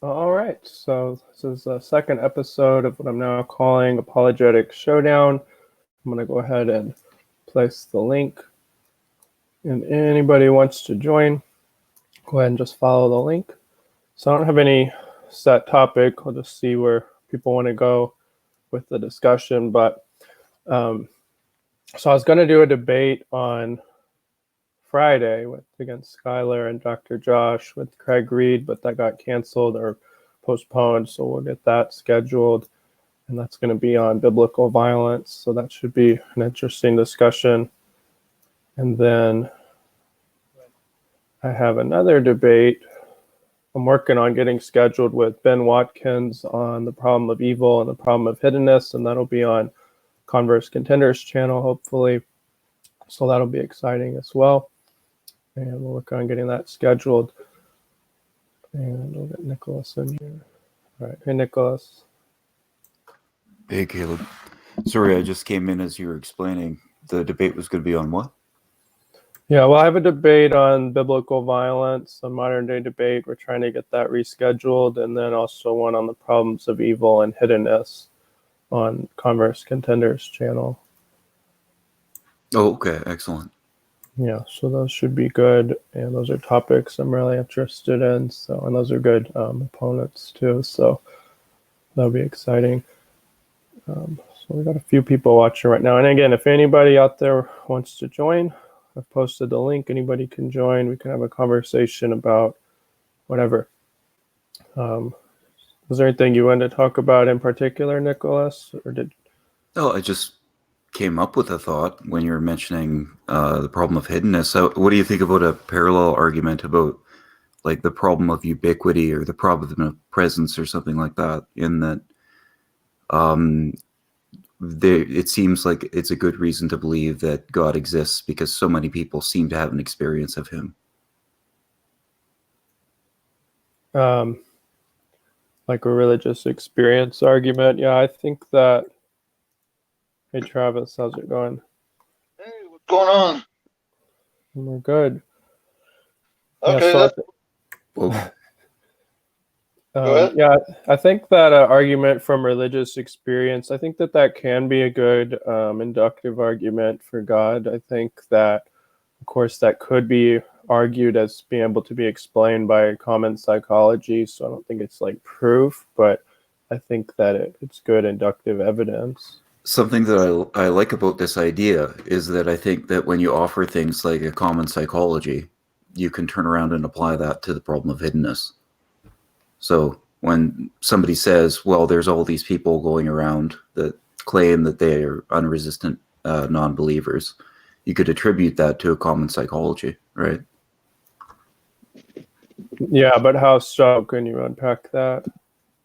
All right, so this is the second episode of what I'm now calling Apologetic Showdown. I'm going to go ahead and place the link, and anybody who wants to join, go ahead and just follow the link. So I don't have any set topic. I'll just see where people want to go with the discussion. But so I was going to do a debate on Friday against Skylar and Dr. Josh with Craig Reed, but that got canceled or postponed. So we'll get that scheduled, and that's going to be on biblical violence. So that should be an interesting discussion. And then I have another debate I'm working on getting scheduled with Ben Watkins on the problem of evil and the problem of hiddenness, and that'll be on Converse Contenders channel, hopefully. So that'll be exciting as well. And we'll work on getting that scheduled. And we'll get Nicolas in here. All right. Hey, Nicolas. Hey, Caleb. Sorry, I just came in as you were explaining. The debate was going to be on what? Yeah, well, I have a debate on biblical violence, a modern day debate. We're trying to get that rescheduled. And then also one on the problems of evil and hiddenness on Converse Contenders channel. Oh, okay. Excellent. Yeah, so those should be good. And those are topics I'm really interested in. So, and those are good opponents too. So that'll be exciting. So we got a few people watching right now. And again, if anybody out there wants to join, I've posted the link. Anybody can join. We can have a conversation about whatever. Was there anything you wanted to talk about in particular, Nicolas? Or did? Oh, I just came up with a thought when you were mentioning the problem of hiddenness. So what do you think about a parallel argument about like the problem of ubiquity or the problem of presence or something like that? In that, it seems like it's a good reason to believe that God exists because so many people seem to have an experience of him. Like a religious experience argument. Yeah, I think that. Hey, Travis, how's it going? Hey, what's going on? We're good. Okay, yeah, go ahead. Yeah, I think that argument from religious experience, I think that can be a good inductive argument for God. I think that, of course, that could be argued as being able to be explained by common psychology. So I don't think it's like proof, but I think that it's good inductive evidence. Something that I like about this idea is that I think that when you offer things like a common psychology, you can turn around and apply that to the problem of hiddenness. So when somebody says, well, there's all these people going around that claim that they are unresistant non-believers, you could attribute that to a common psychology, right? Yeah, but how so? Can you unpack that?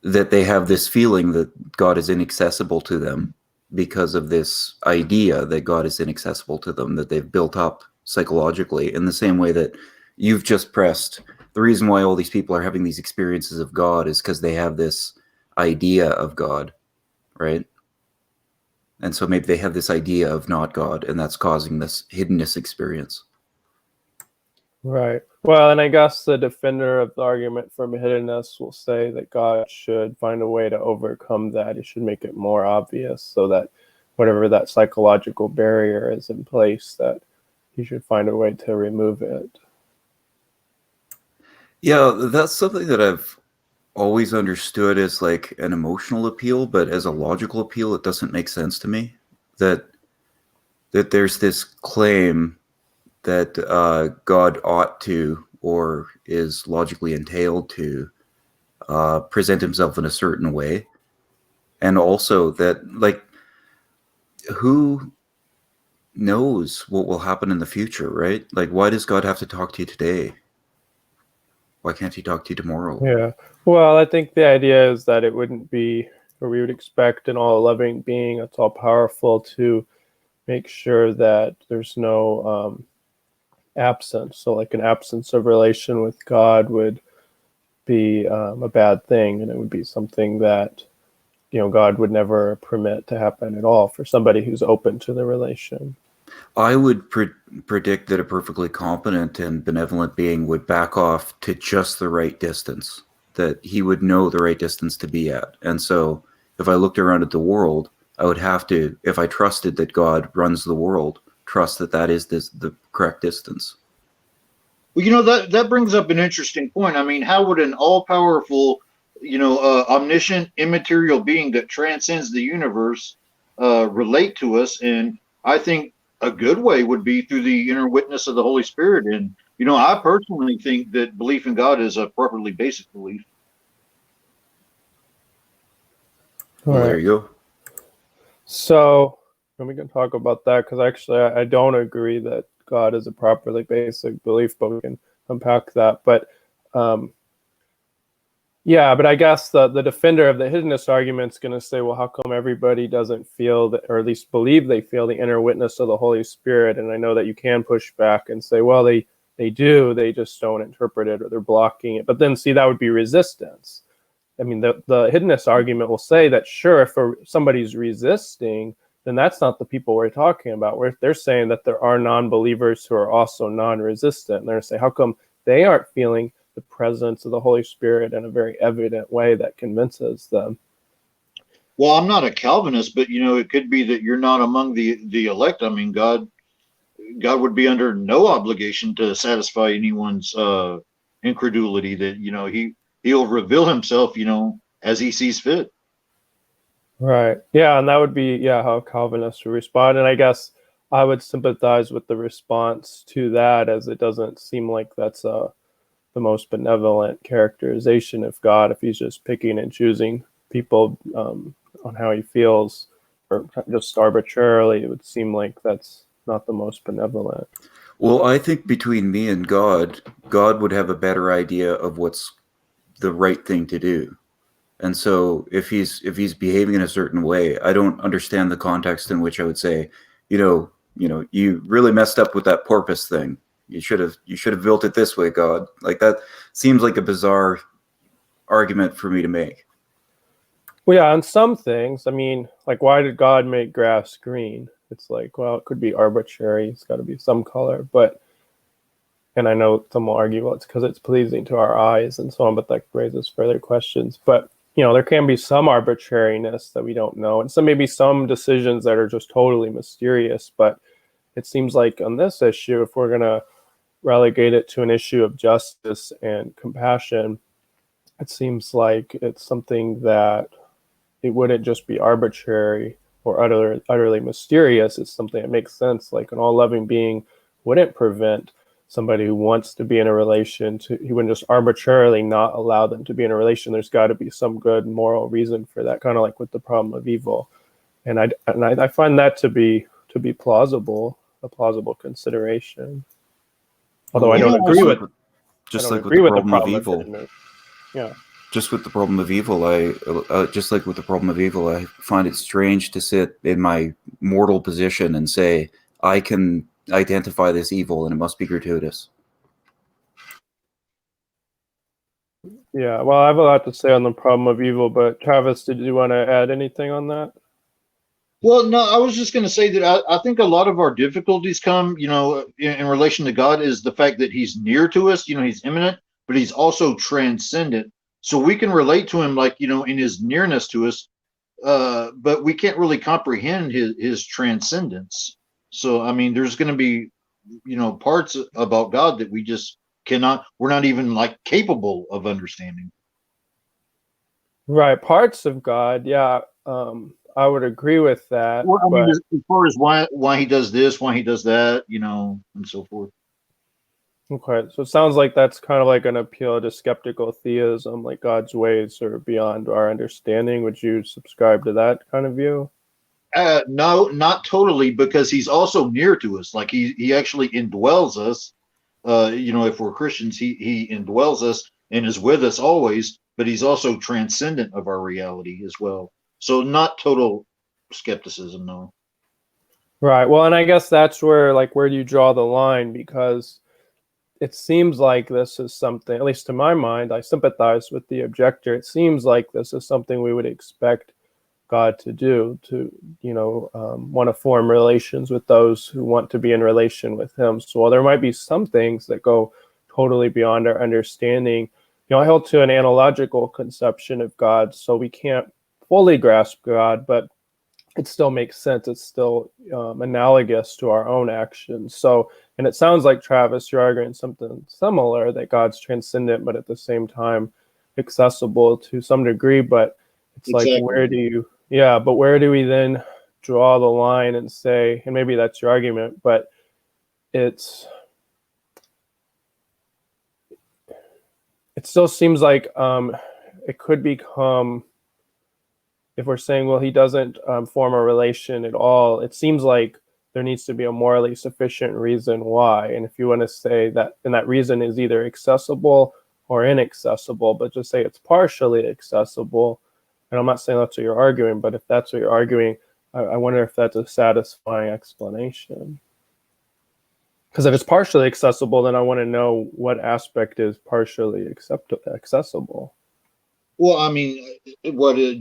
That they have this feeling that God is inaccessible to them because of this idea that God is inaccessible to them, that they've built up psychologically in the same way that you've just pressed. The reason why all these people are having these experiences of God is because they have this idea of God, right? And so maybe they have this idea of not God, and that's causing this hiddenness experience. Right. Well, and I guess the defender of the argument from hiddenness will say that God should find a way to overcome that. He should make it more obvious so that whatever that psychological barrier is in place, that he should find a way to remove it. Yeah, that's something that I've always understood as like an emotional appeal, but as a logical appeal, it doesn't make sense to me. That there's this claim that God ought to, or is logically entailed to, present himself in a certain way. And also that, like, who knows what will happen in the future, right? Like, why does God have to talk to you today? Why can't he talk to you tomorrow? Yeah. Well, I think the idea is that it wouldn't be, or we would expect an all-loving being that's all-powerful to make sure that there's no absence. So like an absence of relation with God would be a bad thing, and it would be something that, God would never permit to happen at all for somebody who's open to the relation. I would predict that a perfectly competent and benevolent being would back off to just the right distance that he would know the right distance to be at. And so if I looked around at the world, I would have to, if I trusted that God runs the world, trust that that is the correct distance. Well, that brings up an interesting point. I mean, how would an all-powerful, omniscient, immaterial being that transcends the universe relate to us? And I think a good way would be through the inner witness of the Holy Spirit. And, I personally think that belief in God is a properly basic belief. Well, there you go. So, and we can talk about that, because actually I don't agree that God is a properly basic belief, but we can unpack that. But yeah, but I guess the defender of the hiddenness argument is going to say, well, how come everybody doesn't feel that, or at least believe they feel the inner witness of the Holy Spirit? And I know that you can push back and say, well, they do, they just don't interpret it, or they're blocking it. But then, see, that would be resistance. I mean, the hiddenness argument will say that, sure, if somebody's resisting, then that's not the people we're talking about. They're saying that there are non-believers who are also non-resistant. And they're going to say, how come they aren't feeling the presence of the Holy Spirit in a very evident way that convinces them? Well, I'm not a Calvinist, but, it could be that you're not among the elect. I mean, God would be under no obligation to satisfy anyone's incredulity, that, he'll reveal himself, as he sees fit. Right. Yeah, and that would be, how Calvinists would respond. And I guess I would sympathize with the response to that, as it doesn't seem like that's the most benevolent characterization of God, if he's just picking and choosing people on how he feels, or just arbitrarily. It would seem like that's not the most benevolent. Well, I think between me and God would have a better idea of what's the right thing to do. And so if he's behaving in a certain way, I don't understand the context in which I would say, you really messed up with that porpoise thing. You should have built it this way, God. Like, that seems like a bizarre argument for me to make. Well, yeah, on some things, I mean, like, why did God make grass green? It's like, well, it could be arbitrary. It's got to be some color. And I know some will argue, well, it's because it's pleasing to our eyes and so on, but that raises further questions. But, there can be some arbitrariness that we don't know. And so maybe some decisions that are just totally mysterious. But it seems like on this issue, if we're going to relegate it to an issue of justice and compassion, it seems like it's something that it wouldn't just be arbitrary or utterly mysterious. It's something that makes sense. Like, an all-loving being wouldn't prevent somebody who wants to be in a relation he wouldn't just arbitrarily not allow them to be in a relation. There's got to be some good moral reason for that, kind of like with the problem of evil. And I find that to be plausible, a plausible consideration. Although I don't agree with the problem of evil. Yeah. Just with the problem of evil, I find it strange to sit in my mortal position and say, I can identify this evil and it must be gratuitous. Yeah, well, I have a lot to say on the problem of evil, but Travis, did you want to add anything on that? Well, no, I was just going to say that I think a lot of our difficulties come, in relation to God, is the fact that he's near to us, he's immanent, but he's also transcendent. So we can relate to him, like, in his nearness to us, but we can't really comprehend his transcendence. So, I mean, there's going to be, parts about God that we just we're not even like capable of understanding. Right. Parts of God. Yeah. I would agree with that. Well, I mean, as far as why he does this, why he does that, and so forth. Okay. So it sounds like that's kind of like an appeal to skeptical theism, like God's ways are beyond our understanding. Would you subscribe to that kind of view? No, not totally, because he's also near to us. Like, he actually indwells us. If we're Christians, he indwells us and is with us always, but he's also transcendent of our reality as well. So not total skepticism, no. Right. Well, and I guess that's where do you draw the line? Because it seems like this is something, at least to my mind, I sympathize with the objector. It seems like this is something we would expect God to do, to, want to form relations with those who want to be in relation with him. So while there might be some things that go totally beyond our understanding, I hold to an analogical conception of God, so we can't fully grasp God, but it still makes sense. It's still analogous to our own actions. So, and it sounds like, Travis, you're arguing something similar, that God's transcendent, but at the same time accessible to some degree. But it's Exactly. like, where do we then draw the line and say, and maybe that's your argument, but it still seems like it could become, if we're saying, well, he doesn't form a relation at all, it seems like there needs to be a morally sufficient reason why. And if you want to say that, and that reason is either accessible or inaccessible, but just say it's partially accessible, and I'm not saying that's what you're arguing, but if that's what you're arguing, I wonder if that's a satisfying explanation. Because if it's partially accessible, then I want to know what aspect is partially accessible. Well, I mean,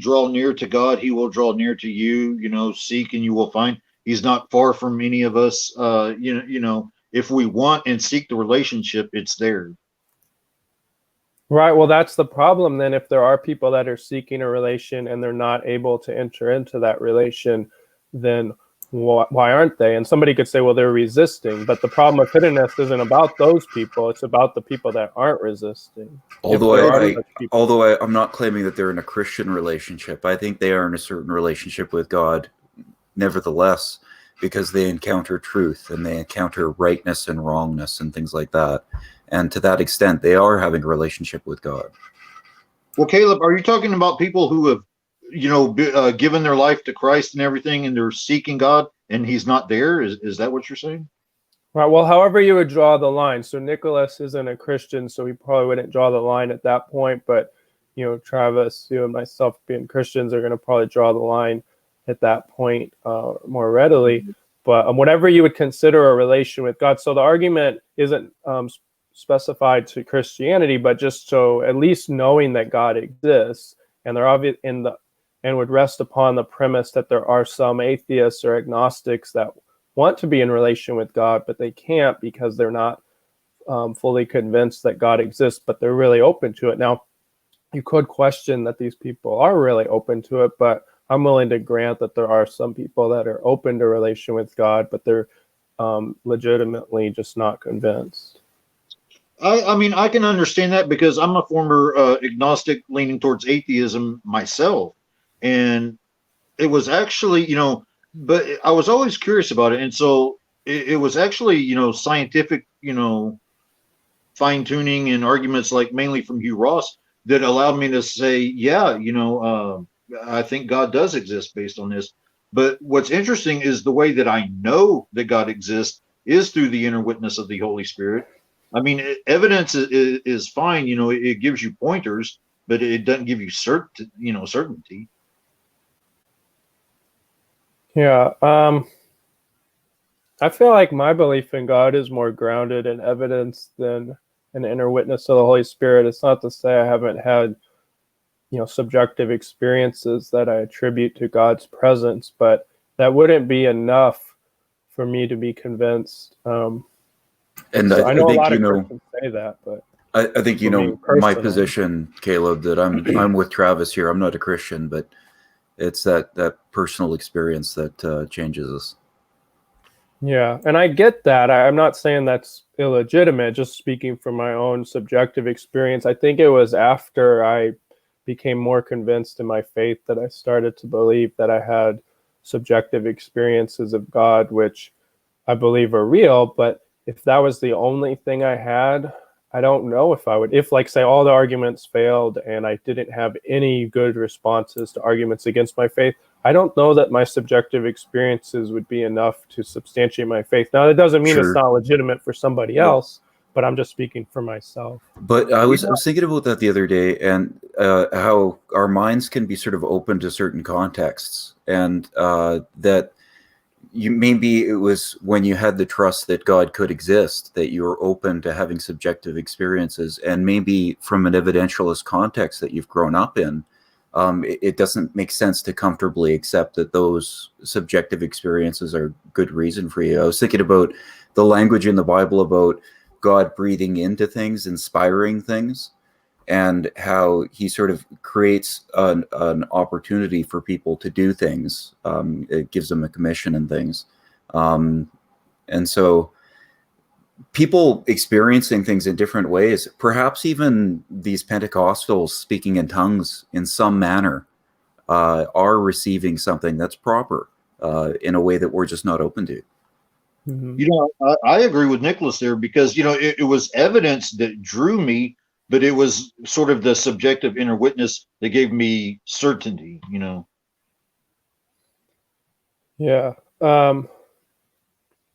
draw near to God, he will draw near to you, seek and you will find. He's not far from any of us. If we want and seek the relationship, it's there. Right. Well, that's the problem then. If there are people that are seeking a relation and they're not able to enter into that relation, then why aren't they? And somebody could say, well, they're resisting. But the problem of hiddenness isn't about those people. It's about the people that aren't resisting. Although I'm not claiming that they're in a Christian relationship. I think they are in a certain relationship with God, nevertheless, because they encounter truth and they encounter rightness and wrongness and things like that. And to that extent, they are having a relationship with God. Well, Caleb, are you talking about people who have given their life to Christ and everything, and they're seeking God, and he's not there? Is that what you're saying? Right. Well, however you would draw the line. So Nicolas isn't a Christian, so he probably wouldn't draw the line at that point. But, Travis, you and myself being Christians are going to probably draw the line at that point more readily. But whatever you would consider a relation with God. So the argument isn't specified to Christianity, but just so at least knowing that God exists, and they're obvious and would rest upon the premise that there are some atheists or agnostics that want to be in relation with God, but they can't because they're not fully convinced that God exists, but they're really open to it. Now, you could question that these people are really open to it, but I'm willing to grant that there are some people that are open to relation with God, but they're legitimately just not convinced. I mean, I can understand that because I'm a former agnostic leaning towards atheism myself. And it was actually, but I was always curious about it. And so it was actually, scientific, fine tuning and arguments, like mainly from Hugh Ross, that allowed me to say, yeah, I think God does exist based on this. But what's interesting is the way that I know that God exists is through the inner witness of the Holy Spirit. I mean, evidence is fine, it gives you pointers, but it doesn't give you certainty. Yeah, I feel like my belief in God is more grounded in evidence than an inner witness of the Holy Spirit. It's not to say I haven't had, subjective experiences that I attribute to God's presence, but that wouldn't be enough for me to be convinced. And so I know I think, a lot of Christians say that, but I think my position, Caleb, that I'm with Travis here. I'm not a Christian, but it's that personal experience that changes us. Yeah, and I get that. I'm not saying that's illegitimate, just speaking from my own subjective experience. I think it was after I became more convinced in my faith that I started to believe that I had subjective experiences of God, which I believe are real. But if that was the only thing I had, I don't know if I would, if like say all the arguments failed and I didn't have any good responses to arguments against my faith, I don't know that my subjective experiences would be enough to substantiate my faith. Now, that doesn't mean It's not legitimate for somebody else, but I'm just speaking for myself. But I was thinking about that the other day, and how our minds can be sort of open to certain contexts, and that maybe it was when you had the trust that God could exist that you were open to having subjective experiences, and maybe from an evidentialist context that you've grown up in, it doesn't make sense to comfortably accept that those subjective experiences are good reason for you. I was thinking about the language in the Bible about God breathing into things, inspiring things, and how he sort of creates an opportunity for people to do things. It gives them a commission and things. And so people experiencing things in different ways, perhaps even these Pentecostals speaking in tongues in some manner, are receiving something that's proper in a way that we're just not open to. You know, I agree with Nicolas there, because, you know, it was evidence that drew me, but it was sort of the subjective inner witness that gave me certainty, you know. Yeah.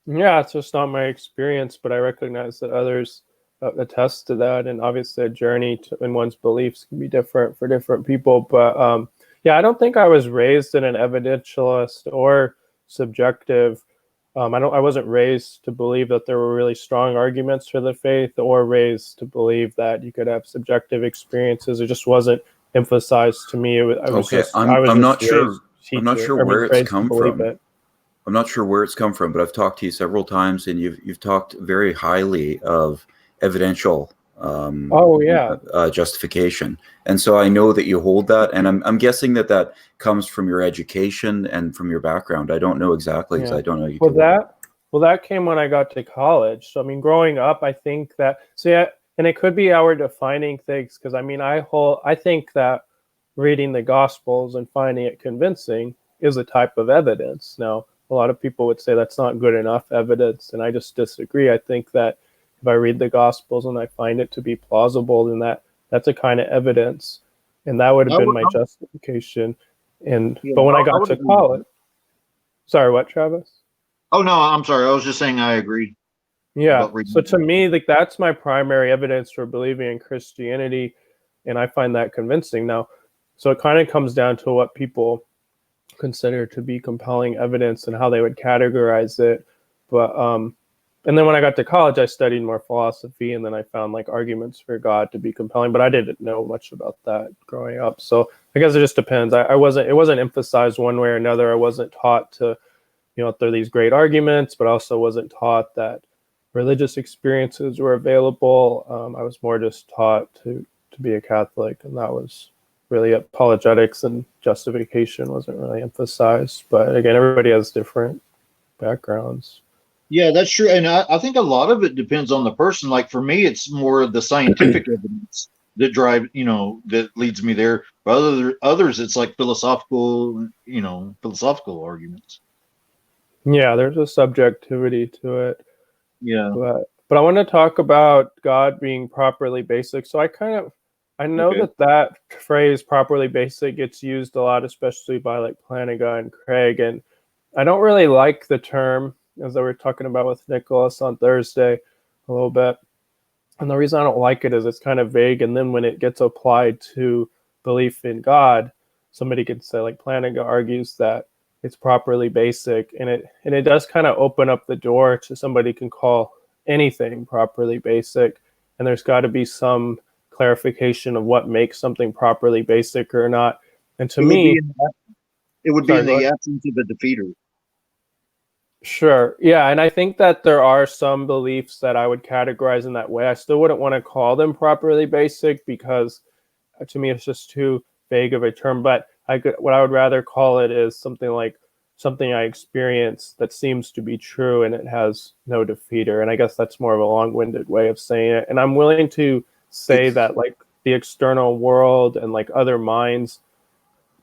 Yeah, it's just not my experience, but I recognize that others attest to that. And obviously a journey in one's beliefs can be different for different people. But yeah, I don't think I was raised in an evidentialist or subjective. I wasn't raised to believe that there were really strong arguments for the faith, or raised to believe that you could have subjective experiences. It just wasn't emphasized to me. I'm not sure. I'm not sure where it's come from. I'm not sure where it's come from, but I've talked to you several times, and you've talked very highly of evidential justification, and so I know that you hold that, and I'm guessing that comes from your education and from your background. I don't know exactly, because I don't know you. Well, that came when I got to college. So I mean, growing up, I think that and it could be our defining things, because I mean, I think that reading the Gospels and finding it convincing is a type of evidence. Now, a lot of people would say that's not good enough evidence, and I just disagree. I think that if I read the Gospels and I find it to be plausible, then that's a kind of evidence, and that would have been my justification. But when I got to college, sorry, what, Travis? Oh no, I'm sorry. I was just saying I agree. Yeah. So to me, like, that's my primary evidence for believing in Christianity, and I find that convincing. Now, so it kind of comes down to what people consider to be compelling evidence and how they would categorize it. But and then when I got to college, I studied more philosophy, and then I found like arguments for God to be compelling, but I didn't know much about that growing up. So I guess it just depends. It wasn't emphasized one way or another. I wasn't taught to, there are these great arguments, but also wasn't taught that religious experiences were available. I was more just taught to be a Catholic, and that was really apologetics, and justification wasn't really emphasized. But again, everybody has different backgrounds. Yeah, that's true. And I think a lot of it depends on the person. Like for me, it's more of the scientific evidence that leads me there. For others, it's like philosophical arguments. Yeah, there's a subjectivity to it. Yeah. But I want to talk about God being properly basic. So I know that phrase properly basic gets used a lot, especially by like Plantinga and Craig. And I don't really like the term, as I were talking about with Nicolas on Thursday a little bit. And the reason I don't like it is it's kind of vague. And then when it gets applied to belief in God, somebody could say, like Plantinga argues that it's properly basic. And it does kind of open up the door to somebody can call anything properly basic. And there's got to be some clarification of what makes something properly basic or not. And to me, it would be in the absence of a defeater. Sure. Yeah. And I think that there are some beliefs that I would categorize in that way. I still wouldn't want to call them properly basic, because to me, it's just too vague of a term. But what I would rather call it is something like something I experience that seems to be true and it has no defeater. And I guess that's more of a long-winded way of saying it. And I'm willing to say that like the external world and like other minds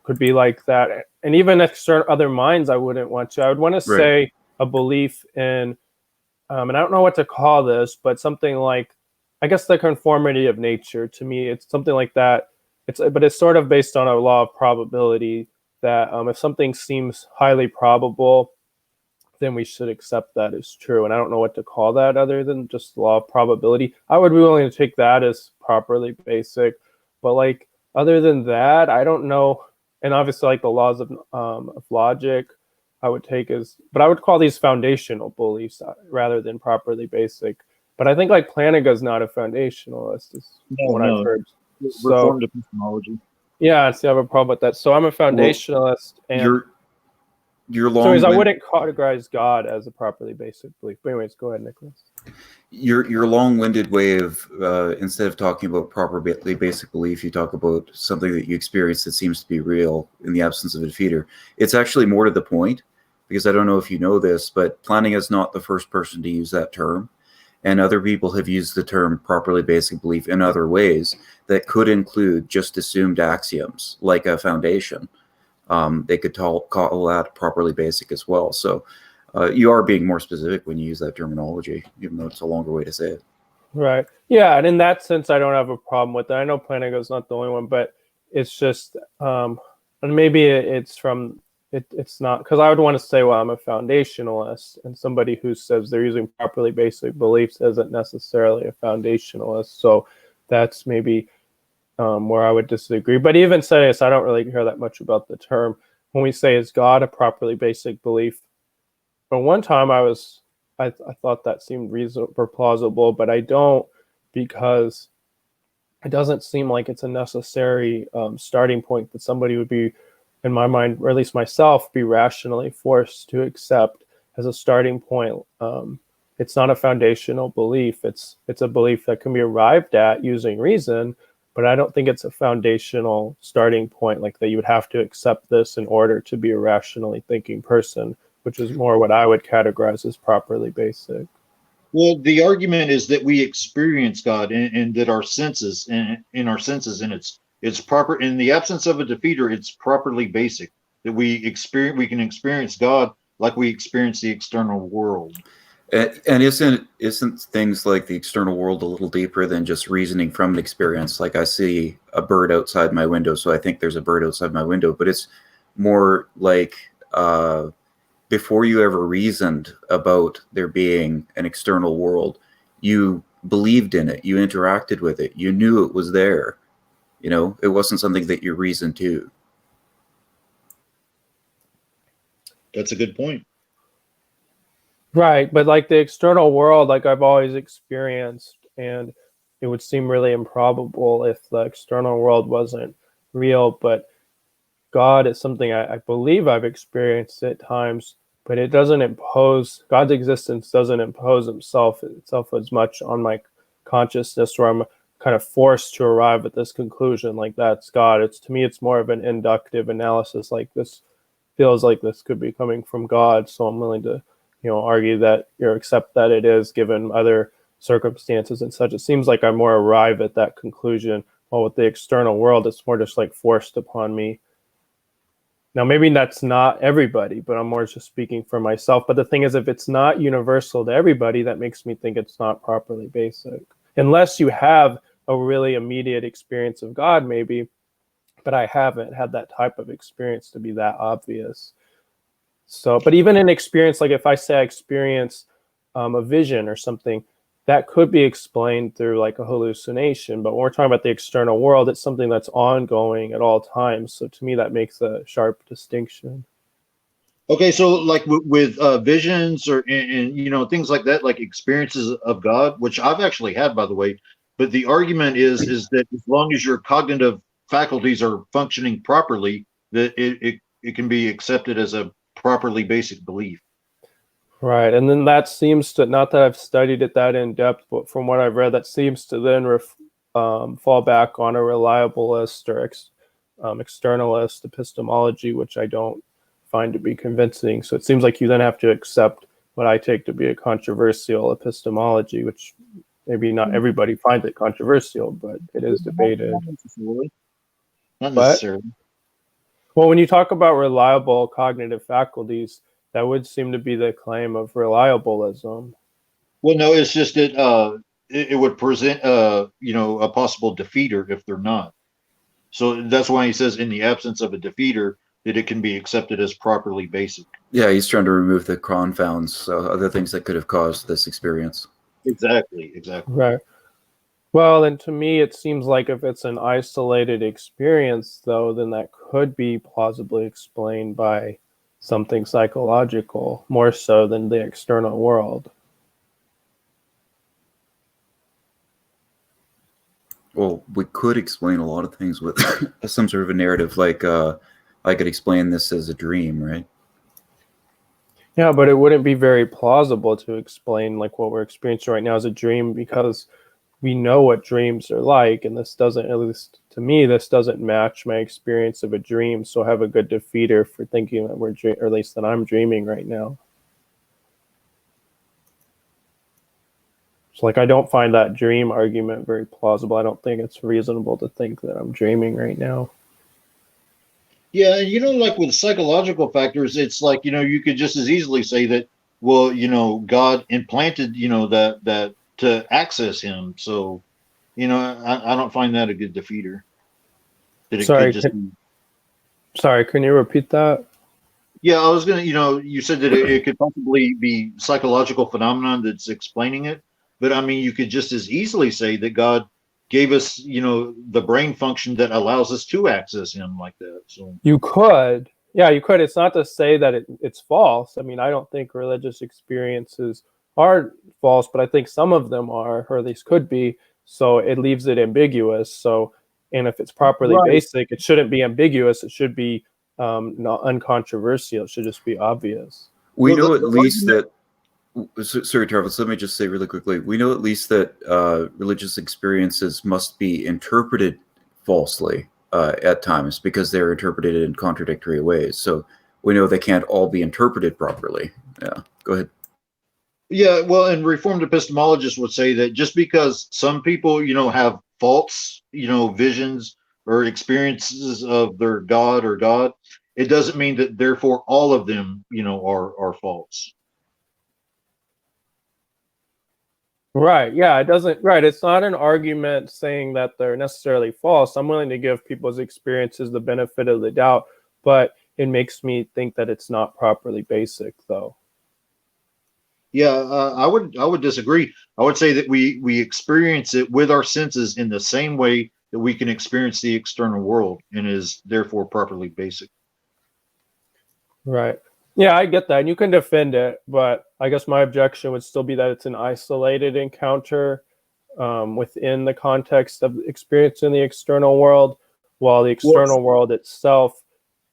could be like that. And even other minds, I wouldn't want to. I would want to say a belief in, and I don't know what to call this, but something like, I guess, the conformity of nature. To me, it's something like that. But it's sort of based on a law of probability that if something seems highly probable, then we should accept that as true. And I don't know what to call that other than just law of probability. I would be willing to take that as properly basic, but like other than that, I don't know. And obviously, like the laws of logic, I would take but I would call these foundational beliefs rather than properly basic. But I think like Plantinga is not a foundationalist, is what I've heard. Reformed epistemology. Yeah, see, I have a problem with that. So I'm a foundtionalist, and Your So I long wouldn't categorize God as a properly basic belief. But anyways, go ahead, Nicolas. your long-winded way of instead of talking about properly basic belief, you talk about something that you experience that seems to be real in the absence of a defeater. It's actually more to the point, because I don't know if you know this, but Planning is not the first person to use that term, and other people have used the term properly basic belief in other ways that could include just assumed axioms like a foundation. They could call that properly basic as well. So you are being more specific when you use that terminology, even though it's a longer way to say it. Right. Yeah, and in that sense, I don't have a problem with it. I know Planago's not the only one, but it's just, and maybe it's from, it's not, because I would want to say, well, I'm a foundationalist, and somebody who says they're using properly basic beliefs isn't necessarily a foundationalist. So that's maybe where I would disagree. But even saying this, I don't really care that much about the term. When we say, is God a properly basic belief? But one time I thought that seemed reasonable or plausible, but I don't, because it doesn't seem like it's a necessary starting point that somebody would be, in my mind, or at least myself, be rationally forced to accept as a starting point. It's not a foundational belief. It's a belief that can be arrived at using reason, but I don't think it's a foundational starting point, like that you would have to accept this in order to be a rationally thinking person, which is more what I would categorize as properly basic. Well, the argument is that we experience God, and that our senses, in our senses, and it's proper in the absence of a defeater. It's properly basic that we can experience God like we experience the external world. And isn't things like the external world a little deeper than just reasoning from an experience? Like, I see a bird outside my window, so I think there's a bird outside my window. But it's more like before you ever reasoned about there being an external world, you believed in it, you interacted with it, you knew it was there. You know, it wasn't something that you reasoned to. That's a good point. Right, but like the external world, like I've always experienced, and it would seem really improbable if the external world wasn't real, but God is something I believe I've experienced at times, but it doesn't impose, God's existence doesn't impose itself as much on my consciousness, where I'm kind of forced to arrive at this conclusion, like that's God. To me, it's more of an inductive analysis, like this feels like this could be coming from God, so I'm willing to argue that accept that it is, given other circumstances and such. It seems like I more arrive at that conclusion. While with the external world, it's more just like forced upon me. Now, maybe that's not everybody, but I'm more just speaking for myself. But the thing is, if it's not universal to everybody, that makes me think it's not properly basic. Unless you have a really immediate experience of God, maybe, but I haven't had that type of experience to be that obvious. So, but even an experience, like if I say I experience a vision or something, that could be explained through like a hallucination. But when we're talking about the external world, it's something that's ongoing at all times. So to me, that makes a sharp distinction. Okay, so like with visions or and things like that, like experiences of God, which I've actually had, by the way. But the argument is that as long as your cognitive faculties are functioning properly, that it can be accepted as a properly basic belief. Right, and then that seems to, not that I've studied it that in depth, but from what I've read, that seems to then fall back on a reliabilist or externalist epistemology, which I don't find to be convincing. So it seems like you then have to accept what I take to be a controversial epistemology, which maybe not everybody finds it controversial, but it is debated. Not necessarily. Well, when you talk about reliable cognitive faculties, that would seem to be the claim of reliabilism. Well, no, it's just that it would present a possible defeater if they're not. So that's why he says in the absence of a defeater that it can be accepted as properly basic. Yeah, he's trying to remove the confounds, so other things that could have caused this experience. Exactly. Right. Well, and to me, it seems like if it's an isolated experience, though, then that could be plausibly explained by something psychological, more so than the external world. Well, we could explain a lot of things with some sort of a narrative, like I could explain this as a dream, right? Yeah, but it wouldn't be very plausible to explain like what we're experiencing right now as a dream because we know what dreams are like, and this doesn't, at least to me, this doesn't match my experience of a dream. So I have a good defeater for thinking that or at least that I'm dreaming right now. So like I don't find that dream argument very plausible. I don't think it's reasonable to think that I'm dreaming right now. Yeah, and like with psychological factors, it's like, you could just as easily say that, well, God implanted, that to access him. So, I don't find that a good defeater. That it could Sorry, just be. sorry, can you repeat that? Yeah, I was gonna, you said that it could possibly be psychological phenomenon that's explaining it, but I mean, you could just as easily say that God gave us, the brain function that allows us to access him like that. So. You could. Yeah, you could. It's not to say that it's false. I mean, I don't think religious experiences are false, but I think some of them are, or at least could be. So it leaves it ambiguous. So, and if it's properly Right. basic, it shouldn't be ambiguous. It should be not uncontroversial. It should just be obvious. We Well, know at the least argument. that. Sorry, Travis. Let me just say really quickly. We know at least that religious experiences must be interpreted falsely at times because they're interpreted in contradictory ways. So we know they can't all be interpreted properly. Yeah. Go ahead. Yeah, well, and Reformed epistemologists would say that just because some people, have false, visions or experiences of their God or God, it doesn't mean that therefore all of them, are false. Right. Yeah. It doesn't. Right. It's not an argument saying that they're necessarily false. I'm willing to give people's experiences the benefit of the doubt, but it makes me think that it's not properly basic, though. Yeah, I would disagree. I would say that we experience it with our senses in the same way that we can experience the external world, and is therefore properly basic. Right. Yeah, I get that. And you can defend it, but I guess my objection would still be that it's an isolated encounter within the context of experiencing the external world, while the Well, external world itself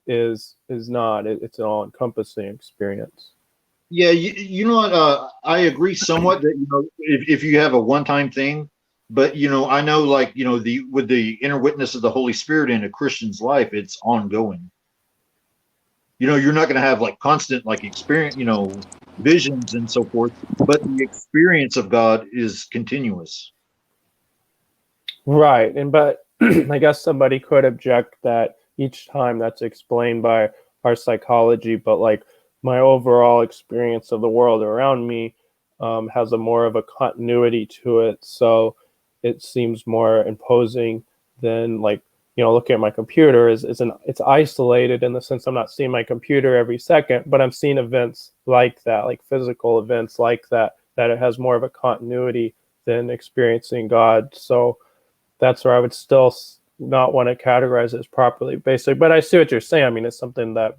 is not. It's an all-encompassing experience. yeah, you know what? I agree somewhat that if you have a one-time thing, but I know like the with the inner witness of the Holy Spirit in a Christian's life, it's ongoing. You're not going to have like constant like experience, visions and so forth, but the experience of God is continuous. Right. And but I guess somebody could object that each time that's explained by our psychology, but like my overall experience of the world around me has a more of a continuity to it. So it seems more imposing than like, looking at my computer it's isolated in the sense I'm not seeing my computer every second, but I'm seeing events like that, like physical events like that it has more of a continuity than experiencing God. So that's where I would still not want to categorize it as properly basic. But I see what you're saying. I mean, it's something that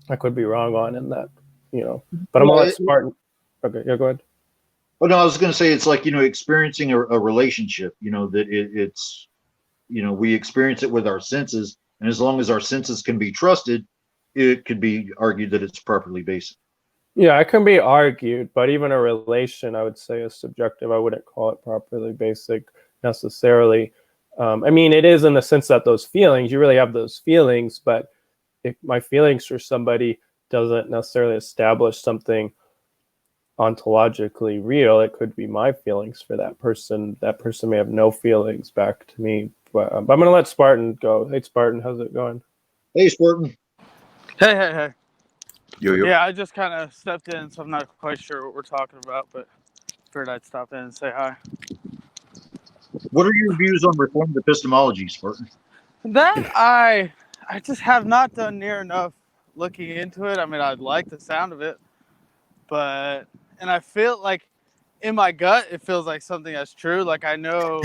I could be wrong on, and that, but I'm gonna let Spartan. Okay, yeah, go ahead. Oh no, I was going to say it's like experiencing a relationship. That it's we experience it with our senses, and as long as our senses can be trusted, it could be argued that it's properly basic. Yeah, it can be argued, but even a relation, I would say, is subjective. I wouldn't call it properly basic necessarily. I mean, it is in the sense that those feelings, you really have those feelings, but if my feelings for somebody doesn't necessarily establish something ontologically real, it could be my feelings for that person. That person may have no feelings back to me. But I'm going to let Spartan go. Hey, Spartan, how's it going? Hey, Spartan. Hey. Yo. Yeah, I just kind of stepped in, so I'm not quite sure what we're talking about, but figured I'd stop in and say hi. What are your views on Reformed epistemology, Spartan? That I just have not done near enough looking into it. I mean, I'd like the sound of it, and I feel like in my gut, it feels like something that's true. Like I know,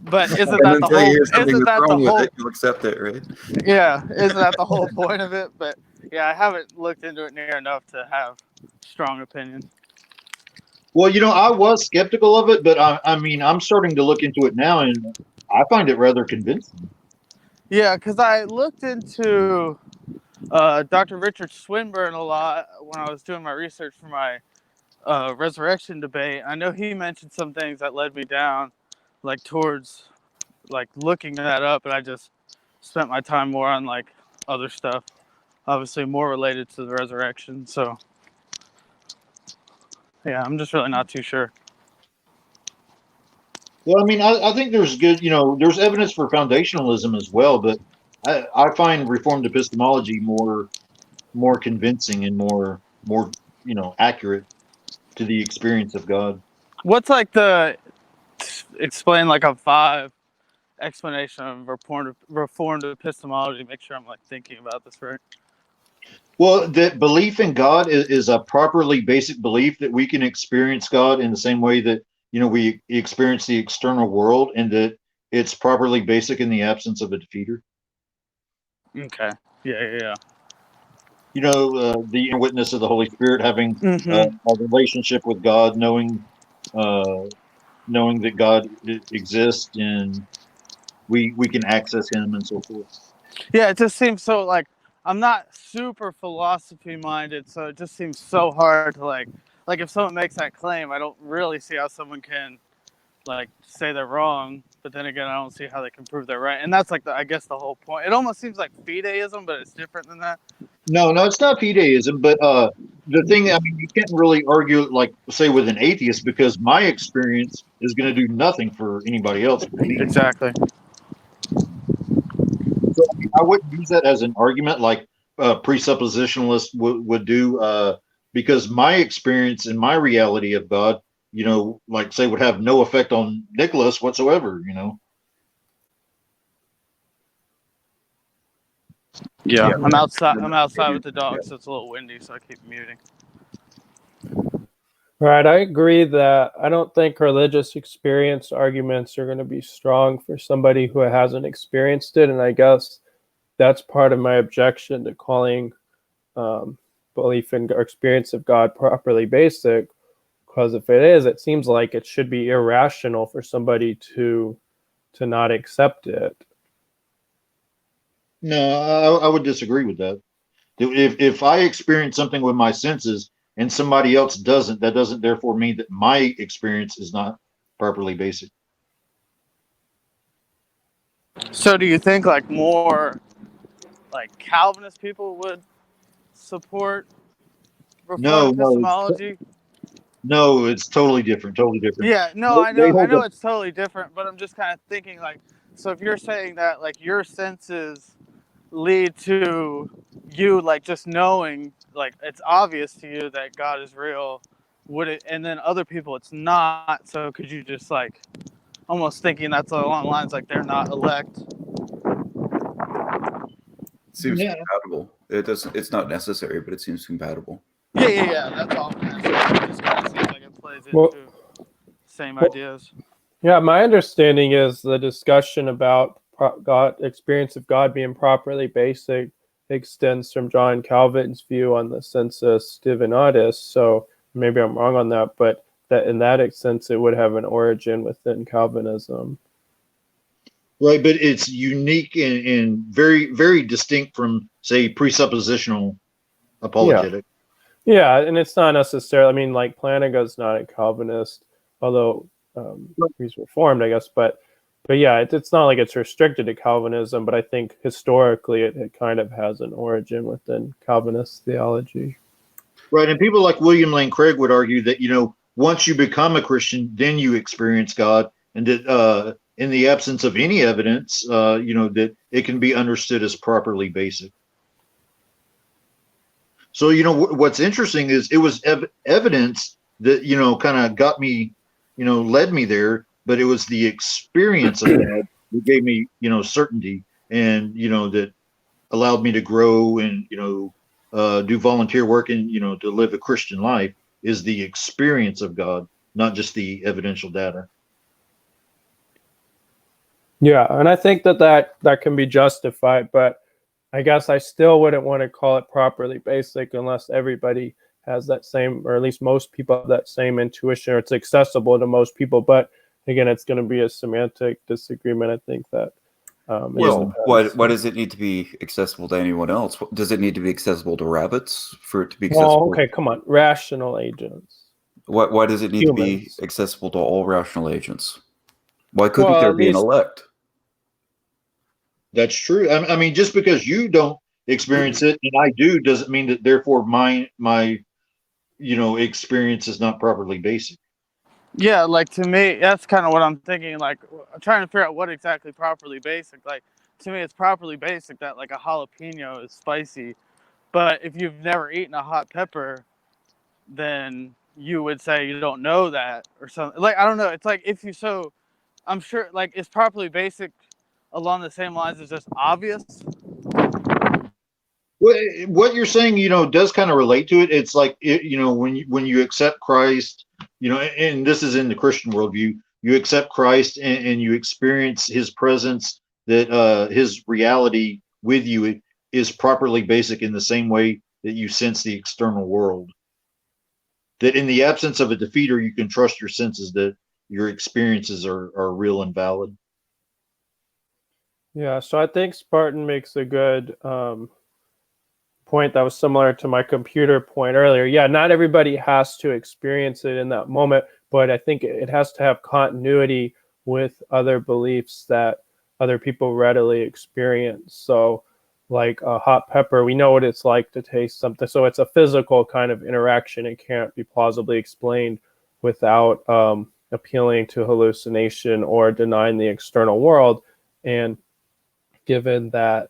but isn't that the whole? Isn't that the whole? You'll accept it, right? Yeah, isn't that the whole point of it? But yeah, I haven't looked into it near enough to have strong opinion. Well, I was skeptical of it, but I mean, I'm starting to look into it now, and I find it rather convincing. Yeah, because I looked into Dr. Richard Swinburne a lot when I was doing my research for my resurrection debate. I know he mentioned some things that led me down, like towards like looking that up, and I just spent my time more on like other stuff, obviously more related to the resurrection. So yeah, I'm just really not too sure. Well, I mean, I think there's good, there's evidence for foundationalism as well, but I find Reformed epistemology more convincing and more accurate to the experience of God. What's like the explain like a 5 explanation of reformed epistemology? Make sure I'm like thinking about this right. Well, that belief in God is a properly basic belief that we can experience God in the same way that we experience the external world, and that it's properly basic in the absence of a defeater. Okay. Yeah. The inner witness of the Holy Spirit, having a relationship with God, knowing that God exists and we can access Him and so forth. Yeah, it just seems so like I'm not super philosophy minded, so it just seems so hard to like if someone makes that claim, I don't really see how someone can like say they're wrong, but then again, I don't see how they can prove they're right, and that's like I guess the whole point. It almost seems like fideism, but it's different than that. No, it's not fideism, but the thing, I mean, you can't really argue, like, say, with an atheist, because my experience is going to do nothing for anybody else but me. Exactly. So I mean, I wouldn't use that as an argument like presuppositionalists would do, because my experience and my reality of God, like, say, would have no effect on Nicolas whatsoever, Yeah, I'm outside. I'm outside with the dog, so it's a little windy, so I keep muting. Right, I agree that I don't think religious experience arguments are going to be strong for somebody who hasn't experienced it, and I guess that's part of my objection to calling belief in or experience of God properly basic, because if it is, it seems like it should be irrational for somebody to not accept it. No, I would disagree with that. If I experience something with my senses and somebody else doesn't, that doesn't therefore mean that my experience is not properly basic. So do you think like more like Calvinist people would support reformed epistemology? No, it's totally different. Yeah, no, I know it's totally different, but I'm just kind of thinking like, so if you're saying that like your senses lead to you like just knowing like it's obvious to you that God is real, would it, and then other people it's not, so could you just like almost thinking that's along the lines like they're not elect? It seems compatible. It's not necessary, but it seems compatible. Yeah, that's all. It just kind of seems like it plays into same ideas. Yeah, my understanding is the discussion about God, experience of God being properly basic, extends from John Calvin's view on the sensus divinatis. So maybe I'm wrong on that, but that in that sense it would have an origin within Calvinism. Right, but it's unique and very, very distinct from, say, presuppositional apologetic. Yeah, and it's not necessarily, I mean, like Plantinga's not a Calvinist, although he's Reformed, I guess, but yeah, it's not like it's restricted to Calvinism, but I think historically it kind of has an origin within Calvinist theology. Right, and people like William Lane Craig would argue that, once you become a Christian, then you experience God, and that in the absence of any evidence, that it can be understood as properly basic. So, what's interesting is it was evidence that, kind of got me, led me there, but it was the experience of that that gave me, certainty, and, that allowed me to grow and, do volunteer work and, to live a Christian life, is the experience of God, not just the evidential data. Yeah, and I think that can be justified, but I guess I still wouldn't want to call it properly basic unless everybody has that same, or at least most people have that same intuition, or it's accessible to most people. But again, it's going to be a semantic disagreement. I think that Well, why does it need to be accessible to anyone else? Does it need to be accessible to rabbits for it to be accessible? Well, okay, come on, rational agents. Why does it need to be Humans. accessible to all rational agents? Why couldn't Well, there at be an least- elect? That's true. I mean, just because you don't experience it and I do, doesn't mean that therefore my experience is not properly basic. Yeah, like to me, that's kind of what I'm thinking. Like, I'm trying to figure out what exactly properly basic. Like, to me, it's properly basic that like a jalapeno is spicy, but if you've never eaten a hot pepper, then you would say you don't know that or something. Like, I don't know. It's like if you so, I'm sure like it's properly basic along the same lines as just obvious. What you're saying, does kind of relate to it. It's like, when you accept Christ, and this is in the Christian worldview, you accept Christ and you experience his presence, that his reality with you is properly basic in the same way that you sense the external world. That in the absence of a defeater, you can trust your senses that your experiences are real and valid. Yeah, so I think Spartan makes a good point that was similar to my computer point earlier. Yeah, not everybody has to experience it in that moment, but I think it has to have continuity with other beliefs that other people readily experience. So like a hot pepper, we know what it's like to taste something. So it's a physical kind of interaction. It can't be plausibly explained without appealing to hallucination or denying the external world. And given that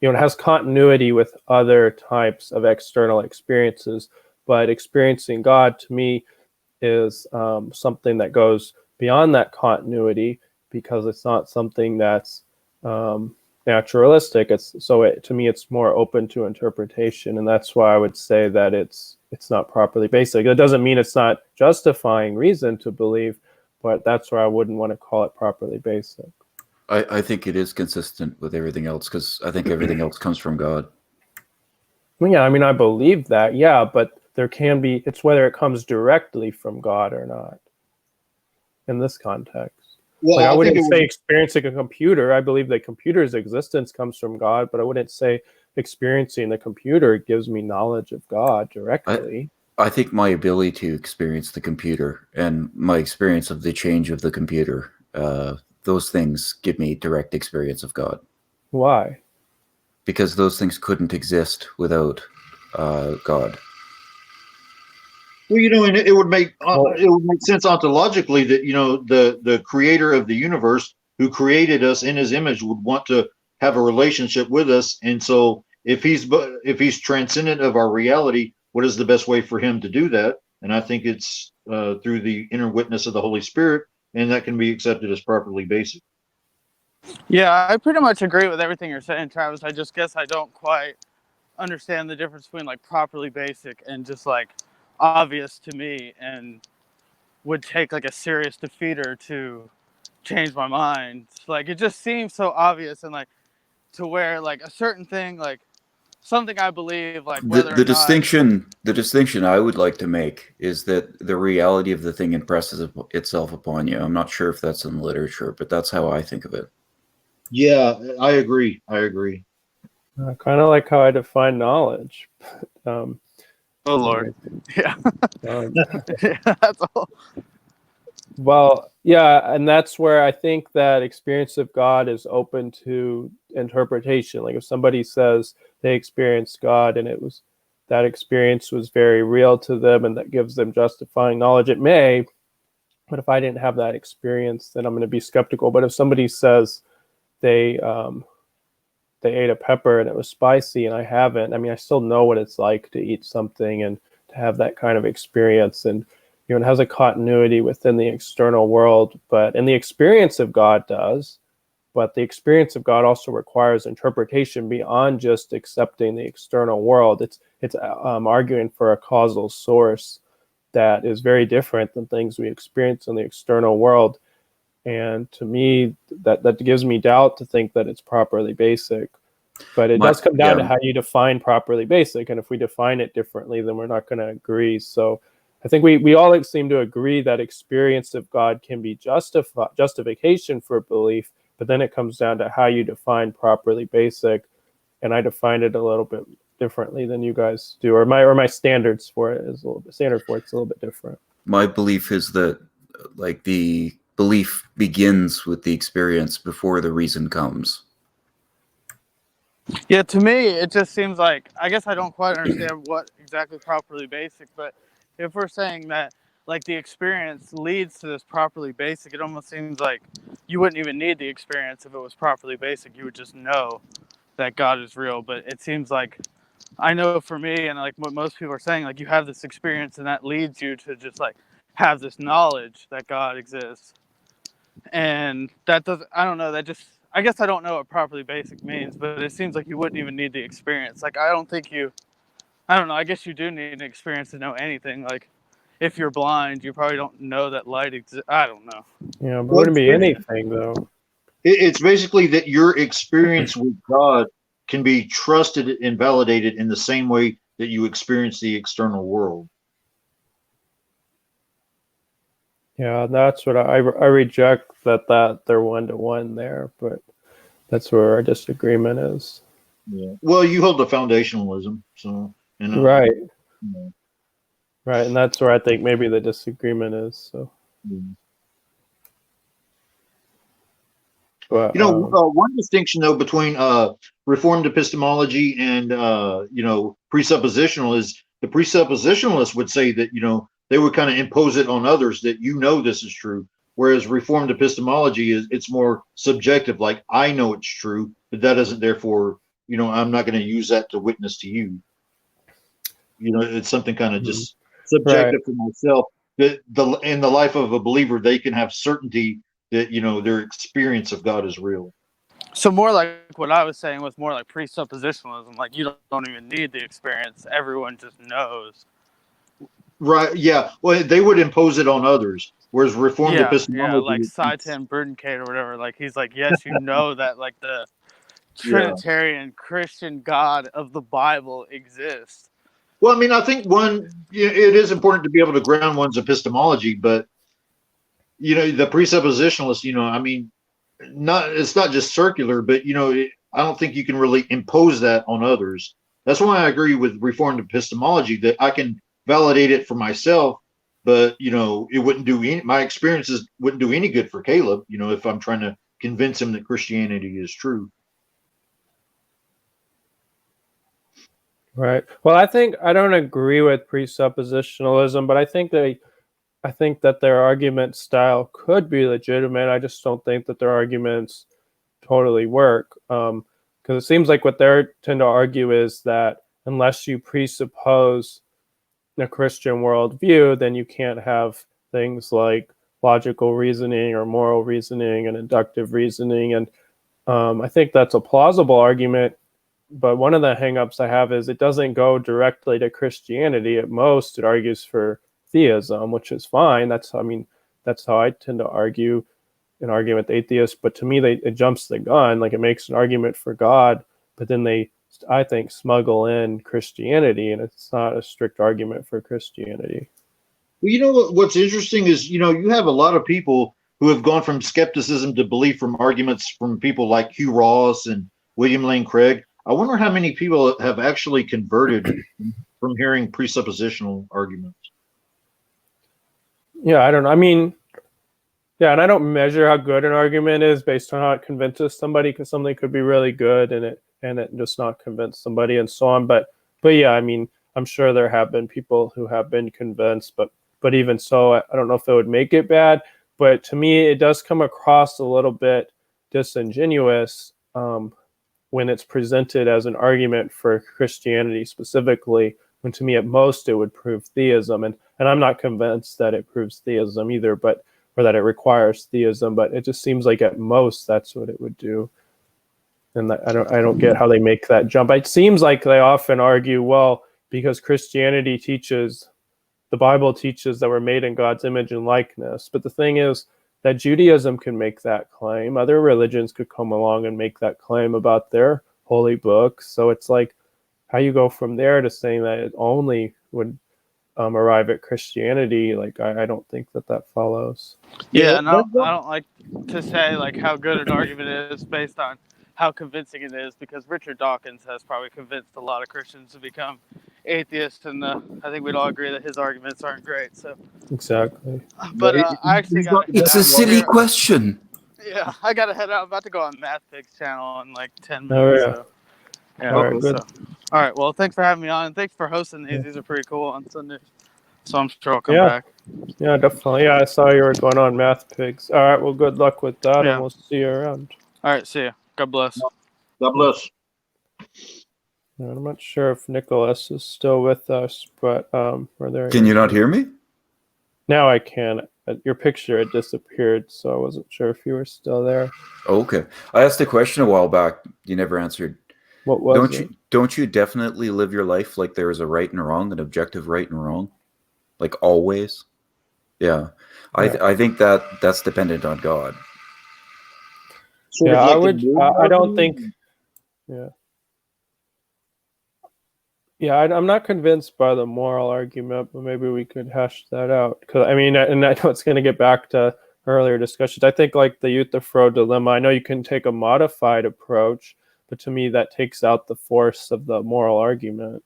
it has continuity with other types of external experiences, but experiencing God to me is something that goes beyond that continuity, because it's not something that's naturalistic. To me it's more open to interpretation, and that's why I would say that it's not properly basic. It doesn't mean it's not justifying reason to believe, but that's where I wouldn't want to call it properly basic. I think it is consistent with everything else, because I think everything else comes from God. Yeah, I mean, I believe that, yeah, but there can be, it's whether it comes directly from God or not in this context. Well, like, I wouldn't say experiencing a computer. I believe that computer's existence comes from God, but I wouldn't say experiencing the computer gives me knowledge of God directly. I think my ability to experience the computer and my experience of the change of the computer, those things give me direct experience of God. Why? Because those things couldn't exist without God. Well, and it would make sense ontologically that the creator of the universe, who created us in his image, would want to have a relationship with us. And so, if he's transcendent of our reality, what is the best way for him to do that? And I think it's through the inner witness of the Holy Spirit, and that can be accepted as properly basic. Yeah, I pretty much agree with everything you're saying, Travis. I just guess I don't quite understand the difference between like properly basic and just like obvious to me, and would take like a serious defeater to change my mind. Like, it just seems so obvious, and like to where like a certain thing, like something I believe, like whether the distinction I would like to make is that the reality of the thing impresses itself upon you. I'm not sure if that's in literature, but that's how I think of it. Yeah, I agree. Kind of like how I define knowledge. oh Lord, yeah, yeah, that's all. Well, yeah, and that's where I think that experience of God is open to interpretation. Like if somebody says they experienced God and that experience was very real to them and that gives them justifying knowledge, it may, but if I didn't have that experience, then I'm going to be skeptical. But if somebody says they ate a pepper and it was spicy and I haven't, I mean, I still know what it's like to eat something and to have that kind of experience, and it has a continuity within the external world, and the experience of God does, but the experience of God also requires interpretation beyond just accepting the external world. It's arguing for a causal source that is very different than things we experience in the external world. And to me, that gives me doubt to think that it's properly basic. But it does come down to how you define properly basic. And if we define it differently, then we're not going to agree. So I think we all seem to agree that experience of God can be justification for belief, But then it comes down to how you define properly basic, and I define it a little bit differently than you guys do, or my standards for it is a little bit different. My belief is that like the belief begins with the experience before the reason comes. Yeah, to me, it just seems like, I guess I don't quite understand what exactly properly basic, but if we're saying that like the experience leads to this properly basic, it almost seems like you wouldn't even need the experience if it was properly basic. You would just know that God is real. But it seems like, I know for me, and like what most people are saying, like you have this experience and that leads you to just like have this knowledge that God exists. And that doesn't, I don't know, that just, I guess I don't know what properly basic means, but it seems like you wouldn't even need the experience. Like, I don't know, I guess you do need an experience to know anything. Like, if you're blind, you probably don't know that light exists. I don't know. Yeah, but it wouldn't be anything, though. It's basically that your experience with God can be trusted and validated in the same way that you experience the external world. Yeah, that's what I reject that they're one-to-one there, but that's where our disagreement is. Yeah. Well, you hold to foundationalism, so Right. Yeah. Right, and that's where I think maybe the disagreement is. So, Yeah. but, one distinction though between Reformed epistemology and presuppositional is the presuppositionalists would say that they would kind of impose it on others that this is true, whereas Reformed epistemology it's more subjective, like I know it's true, but that doesn't therefore I'm not going to use that to witness to you. It's something kind of just subjective for myself. That in the life of a believer, they can have certainty that their experience of God is real. So more like what I was saying was more like presuppositionalism. Like you don't even need the experience. Everyone just knows. Right. Yeah. Well, they would impose it on others, whereas Reformed epistemology, like Saitan Burdenkate or whatever. Like he's like, yes, you know that like the Trinitarian Christian God of the Bible exists. Well, I mean, I think it is important to be able to ground one's epistemology, but the presuppositionalist, I mean, it's not just circular, but I don't think you can really impose that on others. That's why I agree with Reformed epistemology that I can validate it for myself, but it wouldn't do my experiences wouldn't do any good for Caleb, if I'm trying to convince him that Christianity is true. right. Well, I don't agree with presuppositionalism, but I think that their argument style could be legitimate. I just don't think that their arguments totally work. Because it seems like what they tend to argue is that unless you presuppose a Christian worldview, then you can't have things like logical reasoning or moral reasoning and inductive reasoning. And I think that's a plausible argument. But one of the hangups I have is it doesn't go directly to Christianity. At most, it argues for theism, which is fine. That's how I tend to argue an argument with atheists. But to me, it jumps the gun. Like it makes an argument for God, but then I think, smuggle in Christianity, and it's not a strict argument for Christianity. Well, what's interesting is, you have a lot of people who have gone from skepticism to belief from arguments from people like Hugh Ross and William Lane Craig. I wonder how many people have actually converted from hearing presuppositional arguments. Yeah, I don't know. I mean, yeah, and I don't measure how good an argument is based on how it convinces somebody, because something could be really good and it just not convince somebody and so on. But yeah, I mean, I'm sure there have been people who have been convinced, but even so, I don't know if it would make it bad. But to me, it does come across a little bit disingenuous when it's presented as an argument for Christianity specifically, when to me at most it would prove theism. And I'm not convinced that it proves theism either, or that it requires theism, but it just seems like at most that's what it would do. And I don't get how they make that jump. It seems like they often argue, well, because Christianity teaches, the Bible teaches that we're made in God's image and likeness. But the thing is that Judaism can make that claim. Other religions could come along and make that claim about their holy books. So it's like how you go from there to saying that it only would arrive at Christianity, like I don't think that follows. Yeah, no, I don't like to say like how good an argument is based on how convincing it is, because Richard Dawkins has probably convinced a lot of Christians to become atheists, and I think we'd all agree that his arguments aren't great. So exactly. but I actually got to head It's a out silly here. question. Yeah, I got to head out. I'm about to go on Math Pig's channel in like 10 Oh, minutes. yeah. So. Yeah, All right, good. So, all right, well, thanks for having me on, and thanks for hosting these. Yeah. These are pretty cool on Sundays. So I'm sure I'll come Yeah. back. Yeah, definitely. Yeah, I saw you were going on Math Pigs. All right, well, good luck with that, Yeah. and we'll see you around. All right, see ya. God bless. God bless. I'm not sure if Nicolas is still with us, but there. Can you not hear me? Now I can. Your picture had disappeared, so I wasn't sure if you were still there. Oh, okay. I asked a question a while back. You never answered. What was it? Don't you definitely live your life like there is a right and a wrong, an objective right and wrong, like always? Yeah, I think that's dependent on God. Sort of Yeah, like I would. the I don't think. Yeah. Yeah, I'm not convinced by the moral argument, but maybe we could hash that out. Because I mean, and I know it's going to get back to earlier discussions. I think like the Euthyphro dilemma. I know you can take a modified approach, but to me that takes out the force of the moral argument.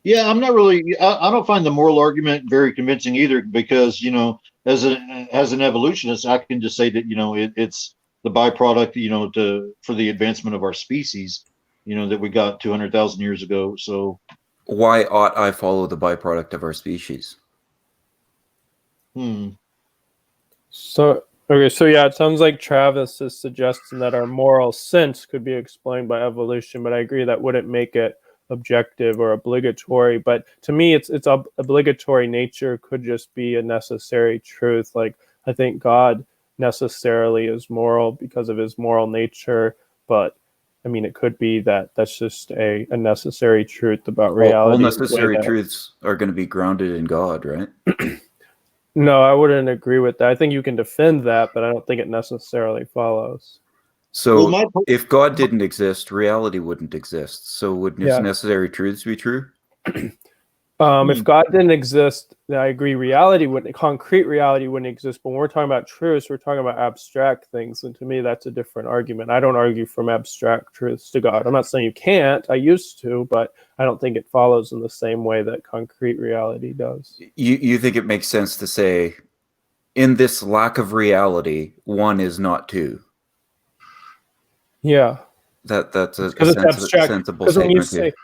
Yeah, I'm not really. I don't find the moral argument very convincing either, because as an evolutionist, I can just say that it's the byproduct, for the advancement of our species, that we got 200,000 years ago. So Why ought I follow the byproduct of our species? So okay, so yeah, it sounds like Travis is suggesting that our moral sense could be explained by evolution, but I agree that wouldn't make it objective or obligatory. But to me, it's obligatory nature could just be a necessary truth. Like I think God necessarily is moral because of his moral nature, but I mean, it could be that that's just a necessary truth about reality. All necessary truths are going to be grounded in God, right? No, I wouldn't agree with that. I think you can defend that, but I don't think it necessarily follows. So if God didn't exist, reality wouldn't exist. So would necessary truths be true? If God didn't exist, then I agree. Concrete reality wouldn't exist. But when we're talking about truths, we're talking about abstract things, and to me, that's a different argument. I don't argue from abstract truths to God. I'm not saying you can't. I used to, but I don't think it follows in the same way that concrete reality does. You think it makes sense to say, in this lack of reality, one is not two? Yeah, that's a abstract. sensible statement.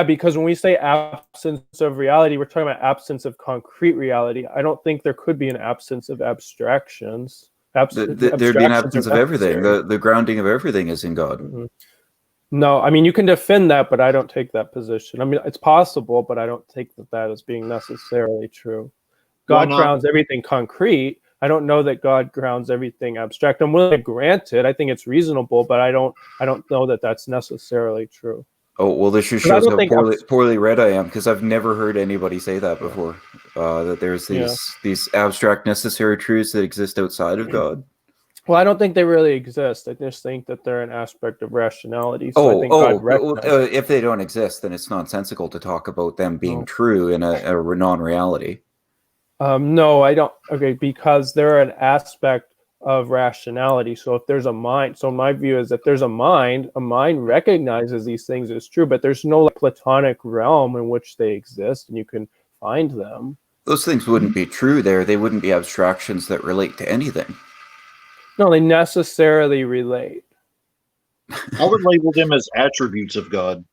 Because when we say absence of reality, we're talking about absence of concrete reality. I don't think there could be an absence of abstractions. There'd be an absence of everything. The grounding of everything is in God. Mm-hmm. No, I mean, you can defend that, but I don't take that position. I mean, it's possible, but I don't take that as being necessarily true. God grounds everything concrete. I don't know that God grounds everything abstract. I'm willing to grant it. I think it's reasonable, but I don't know that that's necessarily true. Oh, well, this just shows how poorly read I am, because I've never heard anybody say that before, that there's these abstract necessary truths that exist outside of God. Well, I don't think they really exist. I just think that they're an aspect of rationality. So if they don't exist, then it's nonsensical to talk about them being true in a non-reality. No, I don't. Okay, because they're an aspect of rationality. So if there's a mind, so my view is that there's a mind recognizes these things as true, but there's no platonic realm in which they exist and you can find them. Those things wouldn't be true there. They wouldn't be abstractions that relate to anything. No, they necessarily relate. I would label them as attributes of God.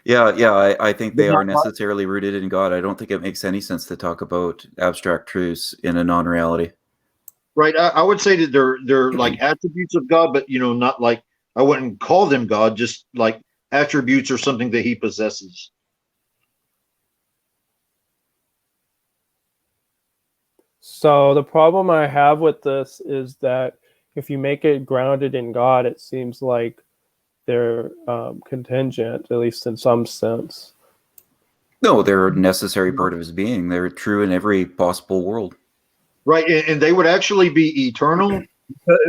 Yeah, I think they are necessarily rooted in God. I don't think it makes any sense to talk about abstract truths in a non-reality. Right. I would say that they're like attributes of God, but not like, I wouldn't call them God, just like attributes or something that he possesses. So the problem I have with this is that if you make it grounded in God, it seems like they're contingent, at least in some sense. No, they're a necessary part of his being. They're true in every possible world. Right, and they would actually be eternal.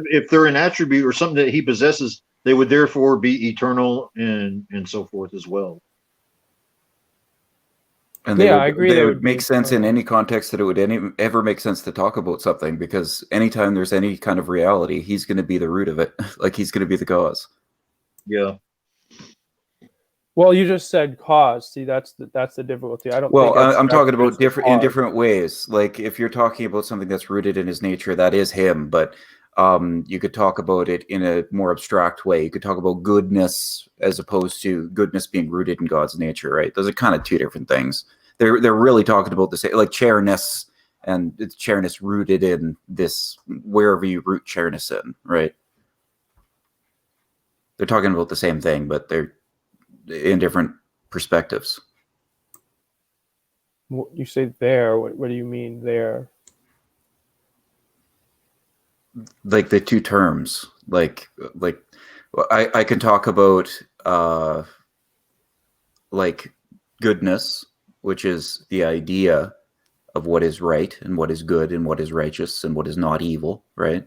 If they're an attribute or something that he possesses, they would therefore be eternal and so forth as well. And Yeah, I agree they they would would make be sense in eternal. any context that it would ever make sense to talk about something, because anytime there's any kind of reality, he's going to be the root of it. Like he's going to be the cause. Yeah. Well, you just said cause. See, that's the difficulty. I don't Well, think I'm talking abstraction about is the in cause. different ways. Like if you're talking about something that's rooted in his nature, that is him. But you could talk about it in a more abstract way. You could talk about goodness as opposed to goodness being rooted in God's nature, right? Those are kind of two different things. They're really talking about the same, like chairness, and it's chairness rooted in this, wherever you root chairness in, right? They're talking about the same thing, but they're in different perspectives. You say there. What do you mean there? Like the two terms, like I can talk about like goodness, which is the idea of what is right and what is good and what is righteous and what is not evil, right?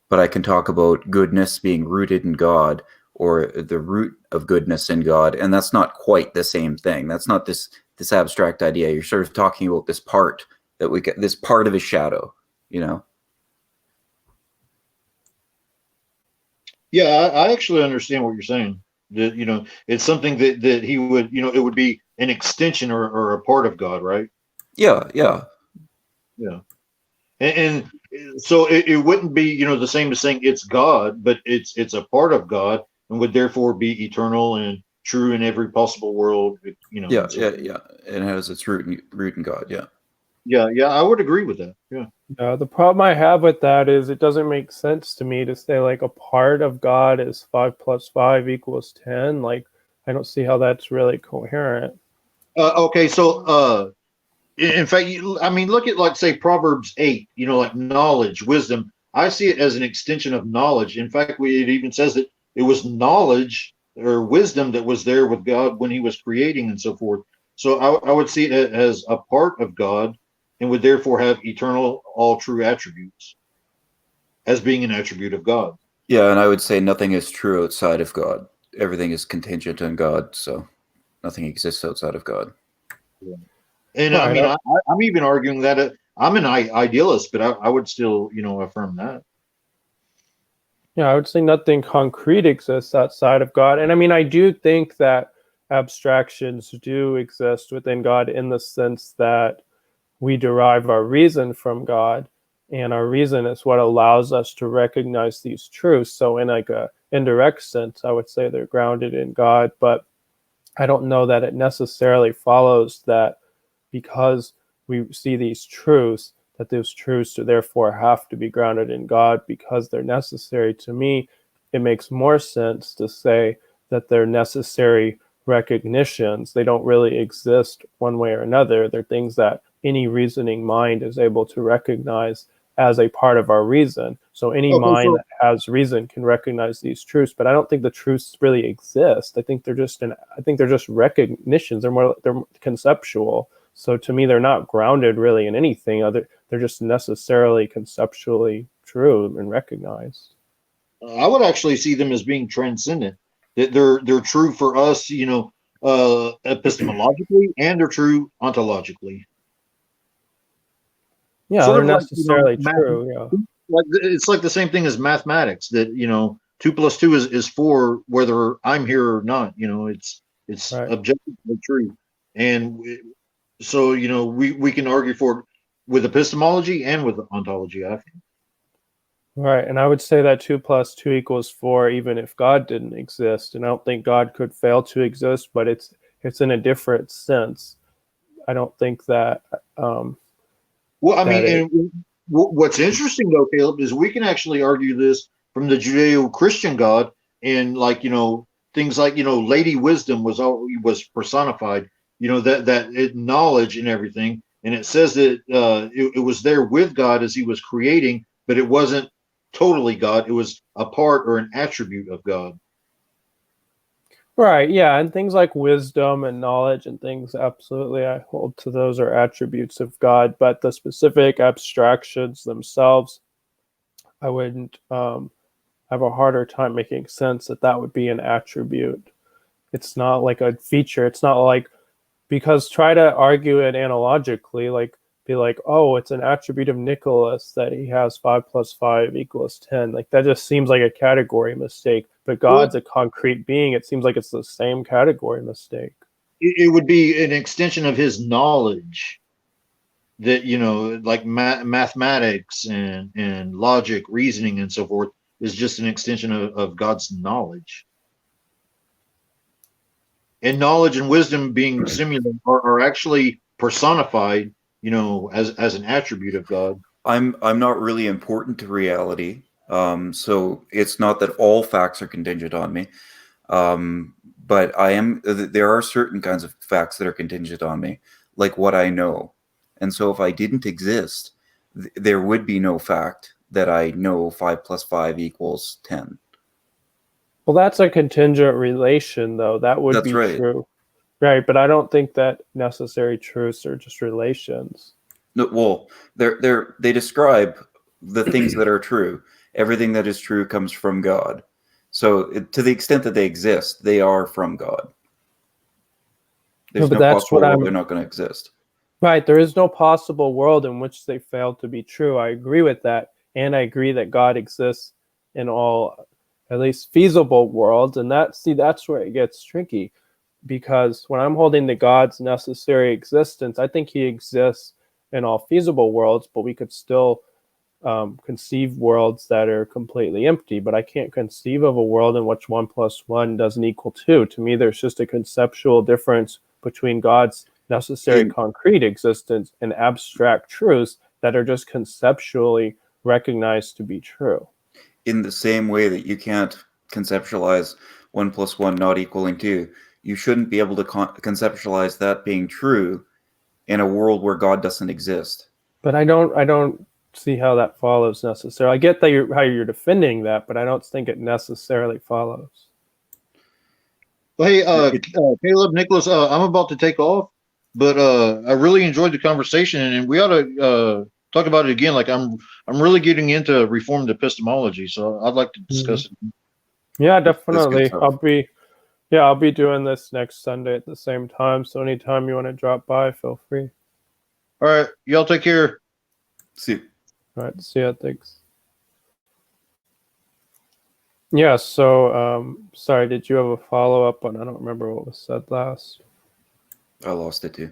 But I can talk about goodness being rooted in God, or the root of goodness in God, and that's not quite the same thing. That's not this abstract idea. You're sort of talking about this part that we get, this part of his shadow, you know. Yeah, I actually understand what you're saying. That, it's something that he would, it would be an extension or a part of God, right? Yeah, yeah. Yeah. And so it wouldn't be, the same as saying it's God, but it's a part of God and would therefore be eternal and true in every possible world, Yeah, and so yeah, forth. yeah. It has its root in God. Yeah. Yeah, I would agree with that. Yeah. The problem I have with that is it doesn't make sense to me to say like a part of God is 5 plus 5 equals 10. Like I don't see how that's really coherent. Okay, so in fact, I mean, look at, like, say, Proverbs 8. Like knowledge, wisdom. I see it as an extension of knowledge. In fact, it even says that it was knowledge or wisdom that was there with God when He was creating and so forth. So I would see it as a part of God and would therefore have eternal, all true attributes as being an attribute of God. Yeah, and I would say nothing is true outside of God. Everything is contingent on God, so nothing exists outside of God. Yeah. And I Right. mean, I'm even arguing that I'm an idealist, but I would still, affirm that. Yeah, I would say nothing concrete exists outside of God. And I mean, I do think that abstractions do exist within God in the sense that we derive our reason from God, and our reason is what allows us to recognize these truths. So in like a indirect sense, I would say they're grounded in God, but I don't know that it necessarily follows that because we see these truths, that those truths therefore have to be grounded in God because they're necessary. To me, it makes more sense to say that they're necessary recognitions. They don't really exist one way or another. They're things that any reasoning mind is able to recognize as a part of our reason. So any Okay, mind so that has reason can recognize these truths, but I don't think the truths really exist. I think they're just recognitions. They're conceptual. So to me, they're not grounded really in anything other. They're just necessarily conceptually true and recognized. I would actually see them as being transcendent. That they're true for us, epistemologically, and they're true ontologically. Yeah, Sort they're of like, necessarily math. true. Yeah. Like it's like the same thing as mathematics. That 2 plus 2 is 4, whether I'm here or not. It's Right. objectively true, and so we can argue for it with epistemology and with ontology, I think. Right. And I would say that 2 plus 2 equals 4, even if God didn't exist. And I don't think God could fail to exist, but it's in a different sense. I don't think that Well, I that mean, it. and what's interesting though, Caleb, is we can actually argue this from the Judeo-Christian God, and like things like Lady Wisdom was personified, that it knowledge and everything, and it says that it was there with God as He was creating, but it wasn't totally God; it was a part or an attribute of God. Right, yeah, and things like wisdom and knowledge and things, absolutely, I hold to those are attributes of God, but the specific abstractions themselves, I wouldn't have a harder time making sense that that would be an attribute. It's not like a feature. It's not like because try to argue it analogically, like be like, oh, it's an attribute of Nicolas that he has 5 + 5 = 10. Like that just seems like a category mistake. But God's a concrete being. It seems like it's the same category mistake. It would be an extension of his knowledge that, like mathematics and logic, reasoning, and so forth is just an extension of God's knowledge. And knowledge and wisdom being similar are actually personified, as an attribute of God. I'm not really important to reality, so it's not that all facts are contingent on me. But I am. There are certain kinds of facts that are contingent on me, like what I know. And so, if I didn't exist, there would be no fact that I know 5 + 5 = 10. Well, that's a contingent relation, though. That would be right. True. Right, but I don't think that necessary truths are just relations. No, well, they describe the things that are true. Everything that is true comes from God. So, to the extent that they exist, they are from God. There's no possible world they're not going to exist. Right, there is no possible world in which they fail to be true. I agree with that, and I agree that God exists in all, at least feasible worlds, and that's where it gets tricky, because when I'm holding to God's necessary existence, I think he exists in all feasible worlds, but we could still conceive worlds that are completely empty. But I can't conceive of a world in which 1 + 1 doesn't = 2. To me, there's just a conceptual difference between God's necessary concrete existence and abstract truths that are just conceptually recognized to be true. In the same way that you can't conceptualize 1 + 1 not equaling 2, you shouldn't be able to conceptualize that being true in a world where God doesn't exist. But I don't see how that follows necessarily. I get that how you're defending that, but I don't think it necessarily follows. Well, hey, Caleb, Nicholas, I'm about to take off, but I really enjoyed the conversation, and we ought to talk about it again. Like I'm really getting into Reformed epistemology, so I'd like to discuss it. Yeah, definitely. I'll be doing this next Sunday at the same time. So anytime you want to drop by, feel free. All right, y'all take care. See you. All right, see ya. Thanks. Yeah. So, sorry. Did you have a follow up on? I don't remember what was said last. I lost it too.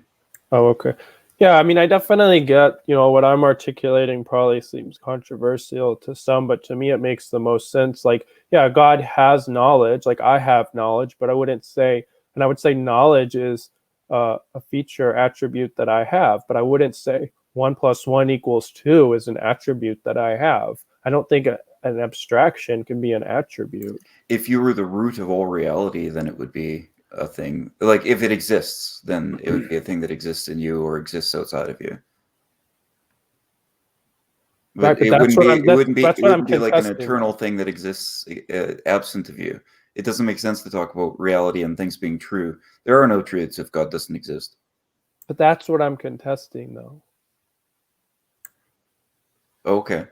Oh, okay. Yeah, I mean, I definitely get, what I'm articulating probably seems controversial to some, but to me, it makes the most sense. Like, yeah, God has knowledge, like I have knowledge, but I would say knowledge is a feature, attribute that I have, but I wouldn't say 1 + 1 = 2 is an attribute that I have. I don't think an abstraction can be an attribute. If you were the root of all reality, then it would be a thing. Like if it exists, then it would be a thing that exists in you or exists outside of you. But it wouldn't be like an eternal thing that exists absent of you. It doesn't make sense to talk about reality and things being true. There are no truths if God doesn't exist. But that's what I'm contesting, though. Okay.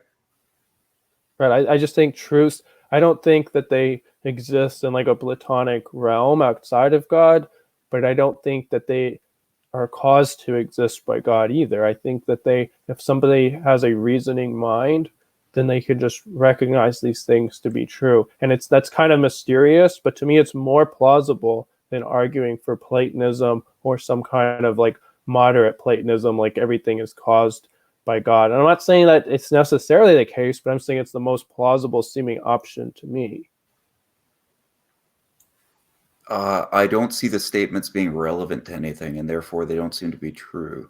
Right. I just think truths, I don't think that they exist in like a Platonic realm outside of God, but I don't think that they are caused to exist by God either. I think that if somebody has a reasoning mind, then they could just recognize these things to be true. And that's kind of mysterious, but to me it's more plausible than arguing for Platonism or some kind of like moderate Platonism, like everything is caused by God. And I'm not saying that it's necessarily the case, but I'm saying it's the most plausible seeming option to me. I don't see the statements being relevant to anything, and therefore they don't seem to be true.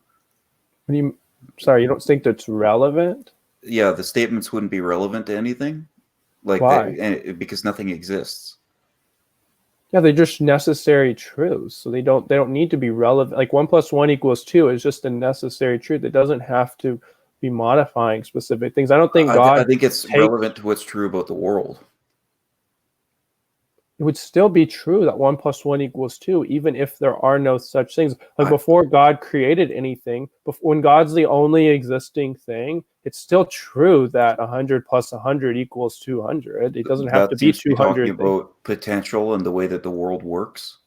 Sorry, you don't think that's relevant? Yeah, the statements wouldn't be relevant to anything. Like why? Because nothing exists. Yeah, they're just necessary truths. So they don't need to be relevant. Like 1 + 1 = 2 is just a necessary truth. It doesn't have to be modifying specific things. I don't think God. I think it's relevant to what's true about the world. It would still be true that 1 + 1 = 2, even if there are no such things. Like before God created anything, when God's the only existing thing, it's still true that 100 + 100 = 200. It doesn't have to be 200. Talking about potential and the way that the world works.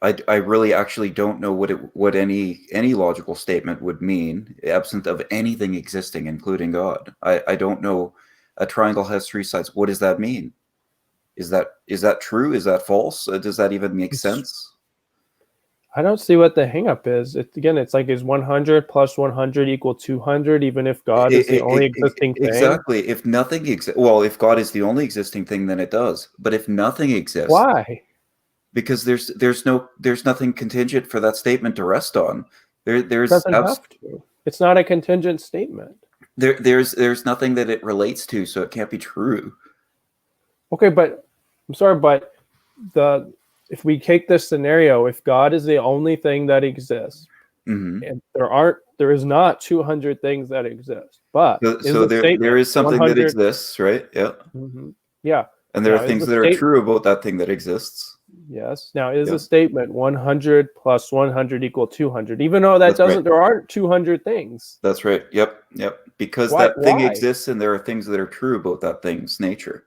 I really actually don't know what any logical statement would mean, absent of anything existing, including God. I don't know. A triangle has three sides. What does that mean? Is that true? Is that false? Does that even make sense? I don't see what the hang-up is. It's like, is 100 plus 100 equal 200, even if God is the only existing thing? Exactly. If nothing exists, well, if God is the only existing thing, then it does. But if nothing exists, why? Because there's nothing contingent for that statement to rest on. It doesn't have to. It's not a contingent statement. There's nothing that it relates to, so it can't be true. Okay, but I'm sorry, but if we take this scenario, if God is the only thing that exists, and there is not 200 things that exist, but so there is something 100, that exists, right? Yeah. Yeah. And there are things that are true about that thing that exists. Yes. Now, is a statement 100 plus 100 equal 200, even though there aren't 200 things. That's right. Yep. Because that thing exists, and there are things that are true about that thing's nature.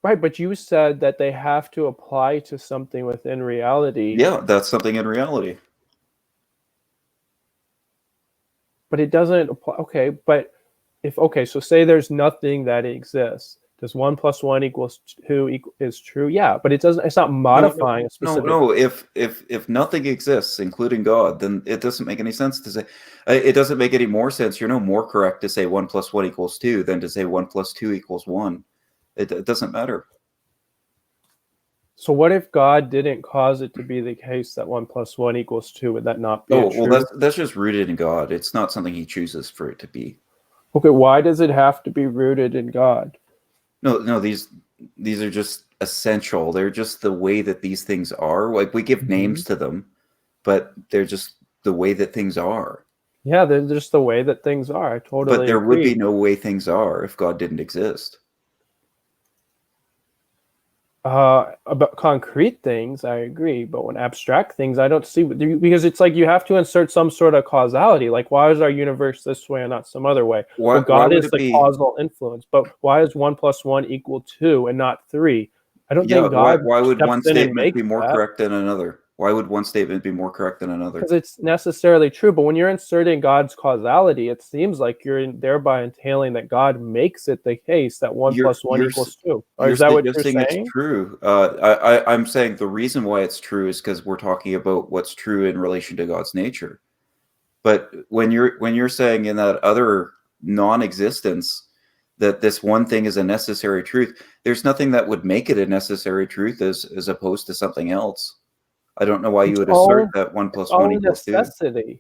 Right, but you said that they have to apply to something within reality. Yeah, that's something in reality. But it doesn't apply. Okay, but so say there's nothing that exists. Does 1 plus 1 equals 2 is true? Yeah, but it's not modifying a specific. No. If nothing exists, including God, then it doesn't make any sense to say. It doesn't make any more sense. You're no more correct to say 1 plus 1 equals 2 than to say 1 plus 2 equals 1. It doesn't matter. So what if God didn't cause it to be the case that 1 plus 1 equals 2? Would that not be true? Well, that's just rooted in God. It's not something he chooses for it to be. Okay, why does it have to be rooted in God? No, these are just essential. They're just the way that these things are. Like, we give names to them, but they're just the way that things are. Yeah, they're just the way that things are. I totally But there agree. would be no way things are if God didn't exist. About concrete things, I agree, but when abstract things, I don't see, because it's like you have to insert some sort of causality. Like, why is our universe this way and not some other way? God is the causal influence, but why is 1 plus 1 equal 2 and not 3? I don't think God. Why would one statement be more correct than another? Why would one statement be more correct than another? Because it's necessarily true. But when you're inserting God's causality, it seems like you're thereby entailing that God makes it the case that 1 plus 1 equals 2. Or is that what you're saying? It's true. I'm saying the reason why it's true is because we're talking about what's true in relation to God's nature. But when you're saying in that other non-existence that this one thing is a necessary truth, there's nothing that would make it a necessary truth as opposed to something else. I don't know why you would assert that 1 plus 1 equals 2.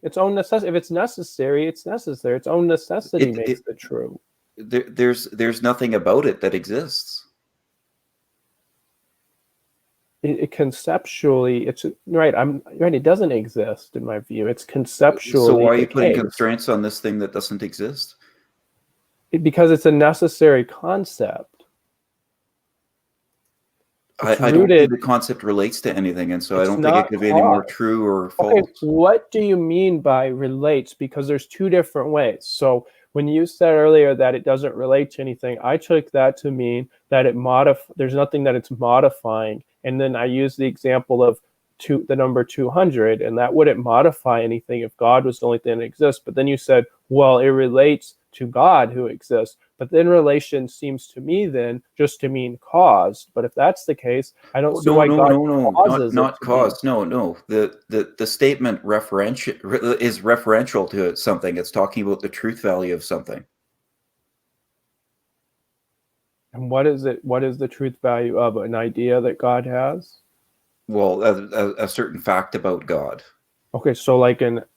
Its own necessity. If it's necessary, it's necessary. Its own necessity makes it true. There's nothing about it that exists. It conceptually, it's right. I'm right. It doesn't exist in my view. It's conceptually. So why are you putting constraints on this thing that doesn't exist? Because it's a necessary concept. I don't think the concept relates to anything, and so I don't think it could be any more true or false. Okay, what do you mean by relates? Because there's two different ways. So when you said earlier that it doesn't relate to anything, I took that to mean that there's nothing that it's modifying. And then I used the example of the number 200, and that wouldn't modify anything if God was the only thing that exists. But then you said, well, it relates to God who exists. But then relation seems to me then just to mean caused. But if that's the case, I don't see why God causes not caused. No. The statement is referential to something. It's talking about the truth value of something. And what is it? What is the truth value of an idea that God has? Well, a certain fact about God. Okay, so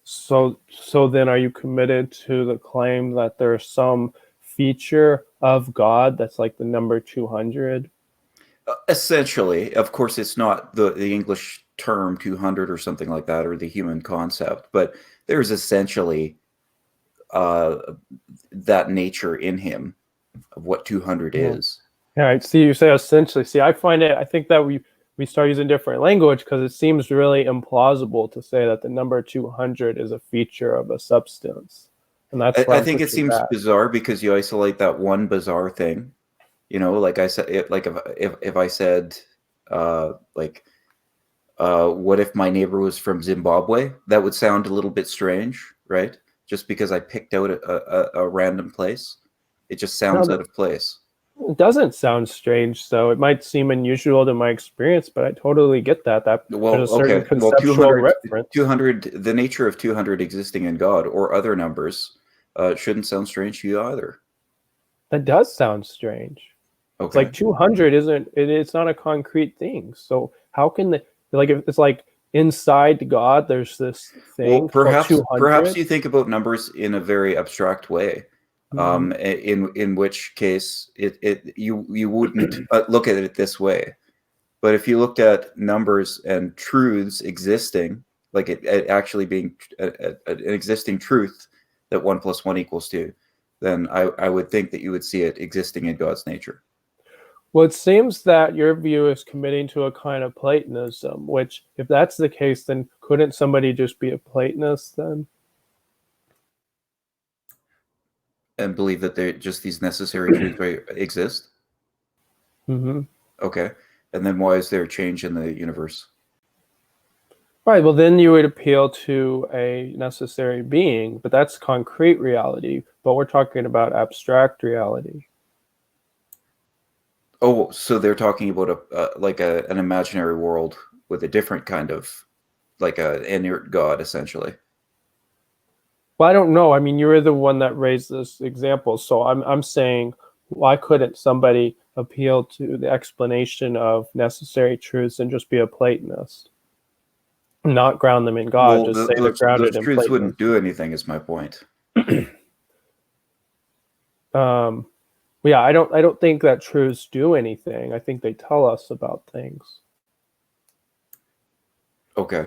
so then are you committed to the claim that there's some feature of God that's like the number 200? Essentially, of course, it's not the English term 200 or something like that, or the human concept, but there's essentially that nature in him of what 200 is. Yeah, I see you say essentially. See, I think that we start using different language because it seems really implausible to say that the number 200 is a feature of a substance. And that's I think it seems bizarre because you isolate that one bizarre thing. You know, like I said, if I said, like What if my neighbor was from Zimbabwe? That would sound a little bit strange, right? Just because I picked out a random place. It just sounds out of place. It doesn't sound strange, so it might seem unusual to my experience, but I totally get that. There's a certain conceptual 200, reference. 200, the nature of 200 existing in God or other numbers shouldn't sound strange to you either. That does sound strange. Okay. It's like 200 it's not a concrete thing. So how can it's like inside God there's this thing perhaps called 200? perhaps you think about numbers in a very abstract way. Mm-hmm. In which case you wouldn't look at it this way. But if you looked at numbers and truths existing, like it actually being an existing truth that 1 + 1 = 2, then I would think that you would see it existing in God's nature. Well, it seems that your view is committing to a kind of Platonism, which if that's the case, then couldn't somebody just be a Platonist then? And believe that they're just these necessary truths exist? Mm-hmm. Okay. And then why is there a change in the universe? Right, well then you would appeal to a necessary being, but that's concrete reality, but we're talking about abstract reality. Oh, so they're talking about an imaginary world with a different kind of, like an inert God, essentially. Well, I don't know. I mean, you were the one that raised this example, so I'm saying, why couldn't somebody appeal to the explanation of necessary truths and just be a Platonist? Not ground them in God, just say they're grounded those in truths Platonism. wouldn't do anything, is my point. Yeah, I don't think that truths do anything. I think they tell us about things. Okay.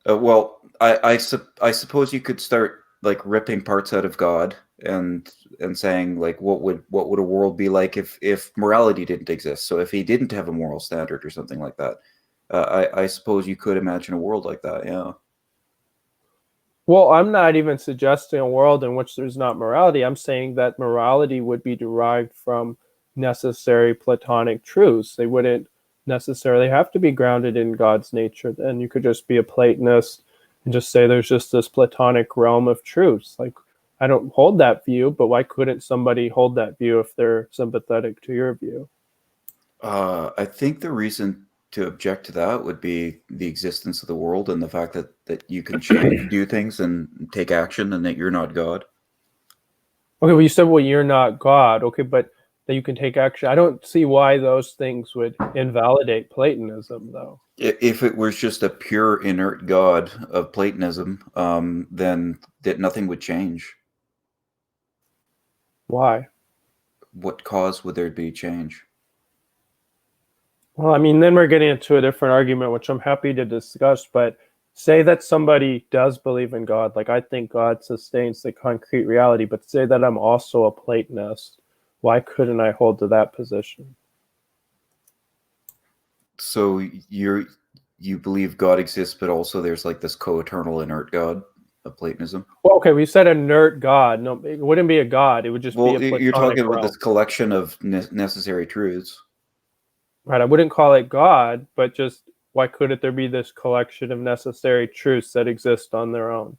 Well, I suppose you could start like ripping parts out of God and saying like what would a world be like if morality didn't exist? So if he didn't have a moral standard or something like that, I suppose you could imagine a world like that. Yeah. Well, I'm not even suggesting a world in which there's not morality. I'm saying that morality would be derived from necessary Platonic truths. They wouldn't necessarily have to be grounded in God's nature. Then you could just be a Platonist and just say there's just this Platonic realm of truths. Like, I don't hold that view, but why couldn't somebody hold that view if they're sympathetic to your view? I think the reason to object to that would be the existence of the world and the fact that you can do things and take action and that you're not God. Okay, well, you said, well, you're not God. Okay, but that you can take action. I don't see why those things would invalidate Platonism, though. If it was just a pure inert God of Platonism, then that nothing would change. Why? What cause would there be change? Well, I mean, then we're getting into a different argument, which I'm happy to discuss, but say that somebody does believe in God. Like, I think God sustains the concrete reality, but say that I'm also a Platonist. Why couldn't I hold to that position? So you believe God exists, but also there's like this co-eternal inert God of Platonism? Well, okay, we said inert God. No, it wouldn't be a God. It would just be a Platonic you're talking about realm. this collection of necessary truths. Right, I wouldn't call it God, but just why couldn't there be this collection of necessary truths that exist on their own?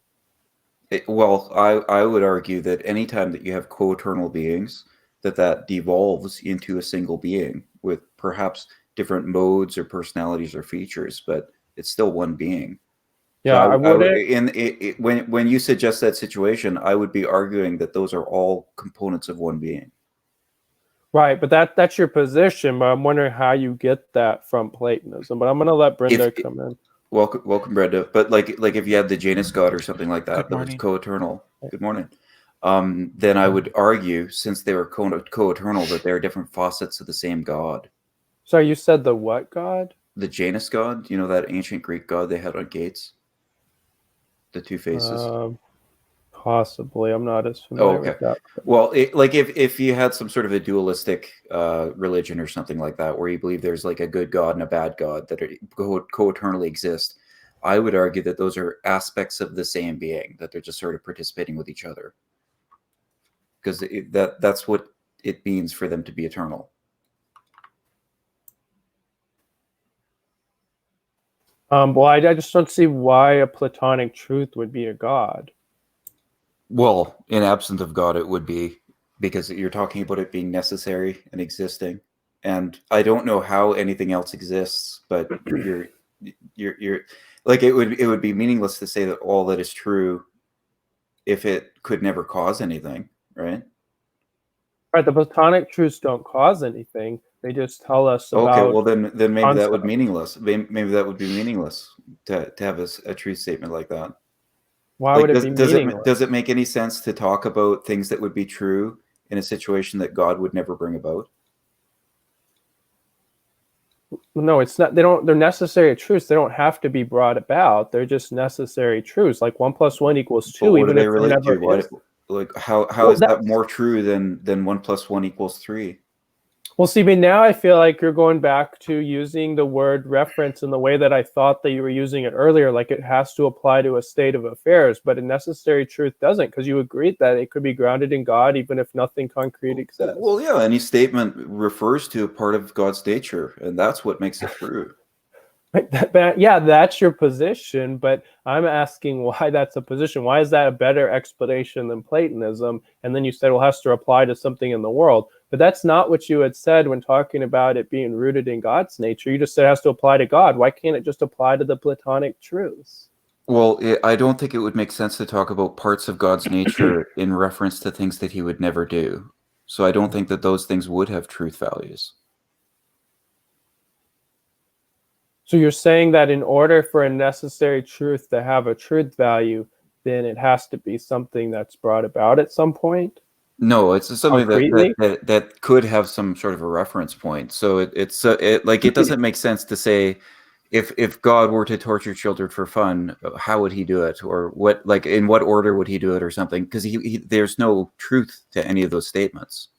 I would argue that anytime that you have co-eternal beings, that devolves into a single being with perhaps different modes or personalities or features, but it's still one being. Yeah, So I wouldn't. when you suggest that situation, I would be arguing that those are all components of one being. Right, but that's your position. But I'm wondering how you get that from Platonism. But I'm going to let Brenda come in. Welcome, Brenda. But like if you had the Janus God or something like that, Good that was morning. co-eternal. Good morning. Then I would argue, since they were co-eternal, that they're different facets of the same God. So you said the what God? The Janus God, you know, that ancient Greek God they had on gates. The two faces. Possibly. I'm not as familiar with that. Well, if you had some sort of a dualistic religion or something like that, where you believe there's like a good God and a bad God that co-eternally exist, I would argue that those are aspects of the same being, that they're just sort of participating with each other. Because that's what it means for them to be eternal. Well, I just don't see why a Platonic truth would be a God. Well, in absence of God, it would be, because you're talking about it being necessary and existing. And I don't know how anything else exists, but you're like, it would be meaningless to say that all that is true if it could never cause anything, right? Right, the Platonic truths don't cause anything. They just tell us Okay, about well then maybe that would concepts. meaningless. Maybe that would be meaningless to have a truth statement like that. Why Like, would it be meaningless? does it make any sense to talk about things that would be true in a situation that God would never bring about? No, it's not. They're necessary truths. They don't have to be brought about. They're just necessary truths. Like 1 + 1 = But 2, what do even they if there relate never to? What, is. like, how Well, is that more true than 1 + 1 = 3? Well, see, but now I feel like you're going back to using the word reference in the way that I thought that you were using it earlier, like it has to apply to a state of affairs, but a necessary truth doesn't, because you agreed that it could be grounded in God even if nothing concrete exists. Well, yeah, any statement refers to a part of God's nature, and that's what makes it true. Yeah, that's your position, but I'm asking why that's a position. Why is that a better explanation than Platonism? And then you said, well, it has to apply to something in the world. But that's not what you had said when talking about it being rooted in God's nature. You just said it has to apply to God. Why can't it just apply to the Platonic truths? Well, I don't think it would make sense to talk about parts of God's nature in reference to things that he would never do. So I don't think that those things would have truth values. So you're saying that in order for a necessary truth to have a truth value, then it has to be something that's brought about at some point? No, it's something Concretely? that could have some sort of a reference point. So it doesn't make sense to say, if God were to torture children for fun, how would he do it, or what, like, in what order would he do it, or something? Because there's no truth to any of those statements.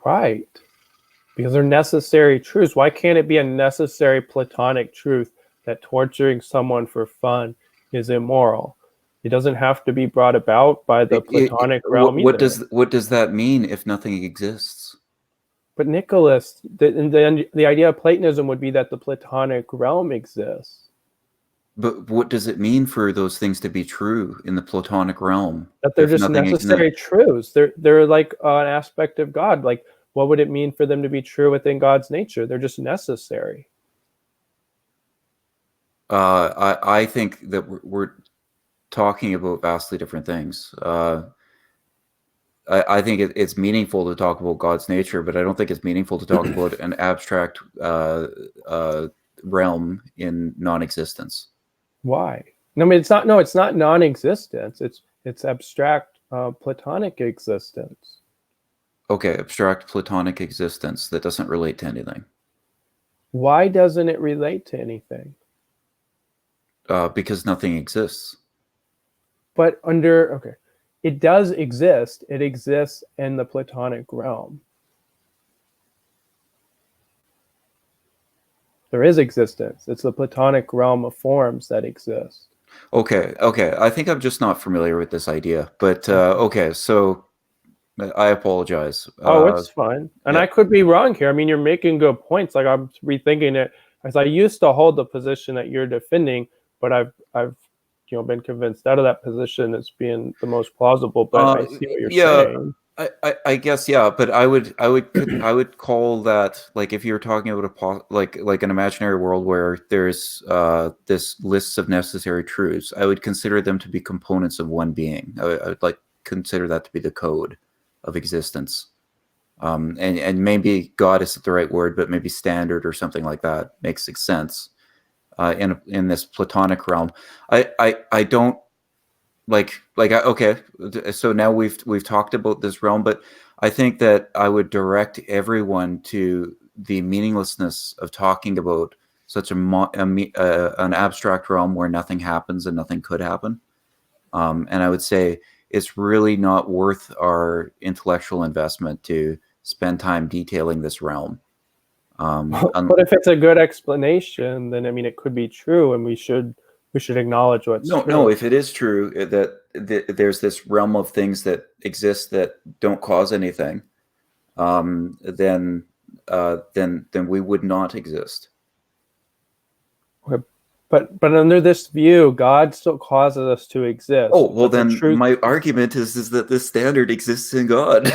Right. Because they're necessary truths. Why can't it be a necessary Platonic truth that torturing someone for fun is immoral? It doesn't have to be brought about by the Platonic realm either. What does that mean if nothing exists? But Nicolas, the idea of Platonism would be that the Platonic realm exists. But what does it mean for those things to be true in the Platonic realm? That they're If just nothing, necessary truths. They're like an aspect of God. Like, what would it mean for them to be true within God's nature? They're just necessary. I think that we're talking about vastly different things. I think it's meaningful to talk about God's nature, but I don't think it's meaningful to talk about an abstract realm in non-existence. Why? No, I mean, it's not. No, it's not non-existence. It's abstract Platonic existence. Okay, abstract Platonic existence that doesn't relate to anything. Why doesn't it relate to anything? Because nothing exists. But it does exist. It exists in the Platonic realm. There is existence. It's the Platonic realm of forms that exist. Okay. I think I'm just not familiar with this idea. But okay, so I apologize. It's fine. And I could be wrong here. I mean, you're making good points. Like, I'm rethinking it, as I used to hold the position that you're defending, but I've been convinced out of that position as being the most plausible. But I see what you're saying. I guess, yeah, but I would call that, like, if you're talking about like an imaginary world where there's this lists of necessary truths, I would consider them to be components of one being. I would like consider that to be the code of existence. And maybe God isn't the right word, but maybe standard or something like that makes sense. In this Platonic realm, I don't okay. So now we've talked about this realm, but I think that I would direct everyone to the meaninglessness of talking about such an abstract realm where nothing happens and nothing could happen. And I would say it's really not worth our intellectual investment to spend time detailing this realm. But if it's a good explanation, then I mean, it could be true, and we should acknowledge what's true. No. If it is true that there's this realm of things that exist that don't cause anything, then we would not exist. Okay, but under this view, God still causes us to exist. Oh, well, but the then truth, my argument is that this standard exists in God.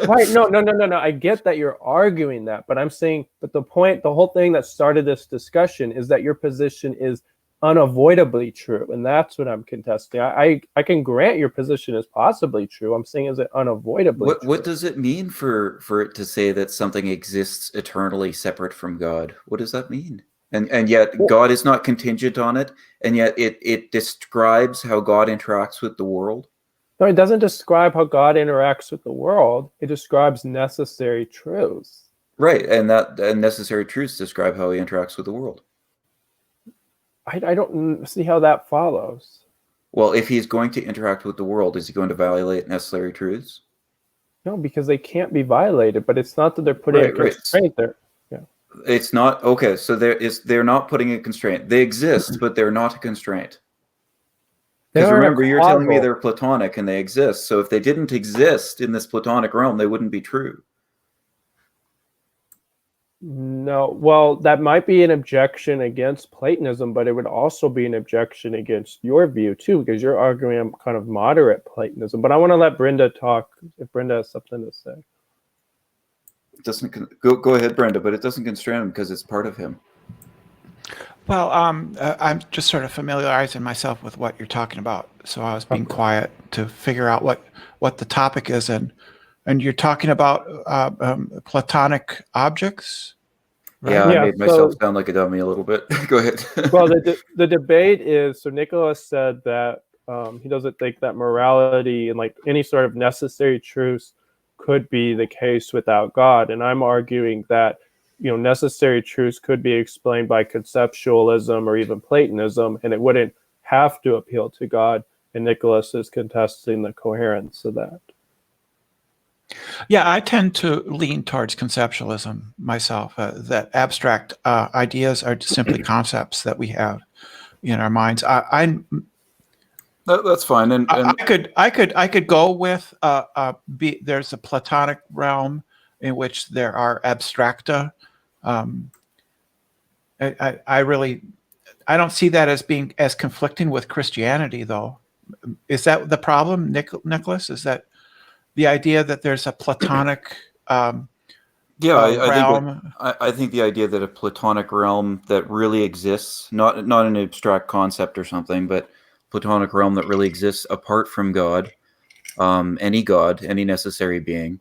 right? No. I get that you're arguing that, but I'm saying, but the whole thing that started this discussion is that your position is unavoidably true, and that's what I'm contesting. I can grant your position is possibly true. I'm saying, is it unavoidably true? What does it mean for it to say that something exists eternally separate from God? What does that mean? And yet God is not contingent on it, and yet it describes how God interacts with the world. No, it doesn't describe how God interacts with the world. It describes necessary truths. Right, and necessary truths describe how he interacts with the world. I don't see how that follows. Well, if he's going to interact with the world, is he going to violate necessary truths? No, because they can't be violated, but it's not that they're putting a constraint there. Yeah. It's not, okay, so they're not putting a constraint. They exist, but they're not a constraint. Because remember, you're telling me they're Platonic and they exist. So if they didn't exist in this Platonic realm, they wouldn't be true. No, well, that might be an objection against Platonism, but it would also be an objection against your view too, because you're arguing a kind of moderate Platonism. But I want to let Brenda talk if Brenda has something to say. It doesn't go ahead, Brenda, but it doesn't constrain him because it's part of him. Well, I'm just sort of familiarizing myself with what you're talking about, so I was being quiet to figure out what the topic is, and you're talking about Platonic objects, right? Yeah, I made myself sound like a dummy a little bit. Go ahead. Well, the debate is, so Nicolas said that he doesn't think that morality and like any sort of necessary truths could be the case without God, and I'm arguing that necessary truths could be explained by conceptualism or even Platonism, and it wouldn't have to appeal to God. And Nicolas is contesting the coherence of that. Yeah, I tend to lean towards conceptualism myself, that abstract ideas are simply concepts that we have in our minds. That's fine. And I could go with there's a Platonic realm in which there are abstracta. I don't see that as being as conflicting with Christianity, though. Is that the problem, Nicolas? Is that the idea that there's a Platonic realm? I think the idea that a Platonic realm that really exists, not an abstract concept or something, but Platonic realm that really exists apart from God, any necessary being,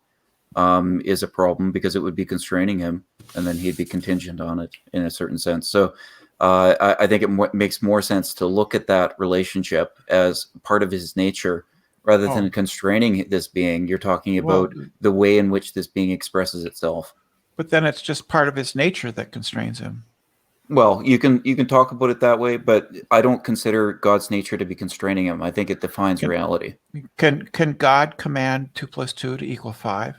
is a problem because it would be constraining him, and then he'd be contingent on it in a certain sense. So I think it makes more sense to look at that relationship as part of his nature rather than constraining this being. You're talking about the way in which this being expresses itself. But then it's just part of his nature that constrains him. Well, you can talk about it that way, but I don't consider God's nature to be constraining him. I think it defines reality. Can God command 2 + 2 = 5?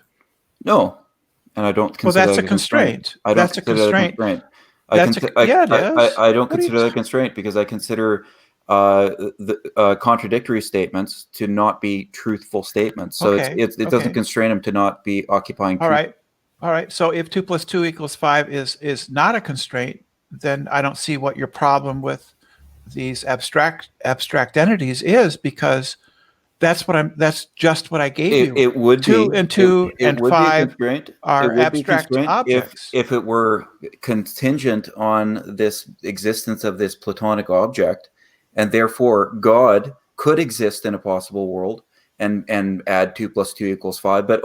No, and I don't consider that's a constraint. I don't consider that a constraint. I don't consider that a constraint because I consider the contradictory statements to not be truthful statements. So it doesn't constrain him to not be occupying truth. All right. So if 2 + 2 = 5 is not a constraint, then I don't see what your problem with these abstract entities is, because that's just what I gave you. It would 2 be. and 2 it and would 5 be a are abstract objects. If it were contingent on this existence of this Platonic object, and therefore God could exist in a possible world and add 2 + 2 = 5. But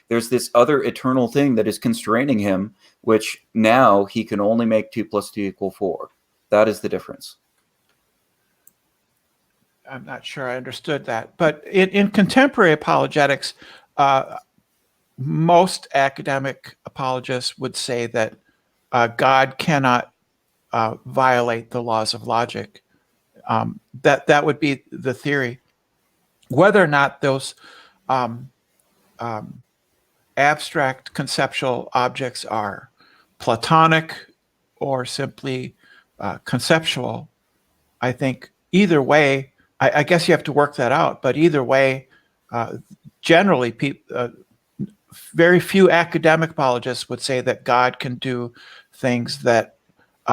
there's this other eternal thing that is constraining him, which now he can only make 2 + 2 = 4. That is the difference. I'm not sure I understood that. But in contemporary apologetics, most academic apologists would say that God cannot violate the laws of logic. That would be the theory. Whether or not those abstract conceptual objects are Platonic or simply conceptual, I think either way, I guess you have to work that out, but either way, generally, very few academic apologists would say that God can do things that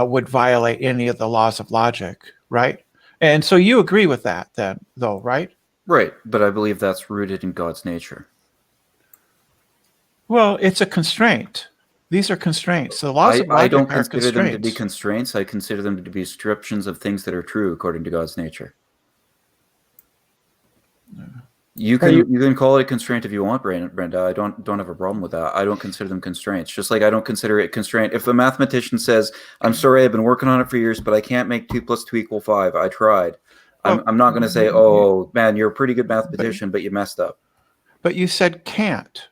would violate any of the laws of logic, right? And so you agree with that then, though, right? Right, but I believe that's rooted in God's nature. Well, it's a constraint. These are constraints. The laws of I logic don't are consider them to be constraints. constraints. I consider them to be descriptions of things that are true according to God's nature. You can call it a constraint if you want, Brenda. I don't have a problem with that. I don't consider them constraints. Just like I don't consider it constraint. If a mathematician says, "I'm sorry, I've been working on it for years, but I can't make 2 + 2 = 5. I tried." Well, I'm not going to say, "Oh man, you're a pretty good mathematician, but you messed up." But you said can't.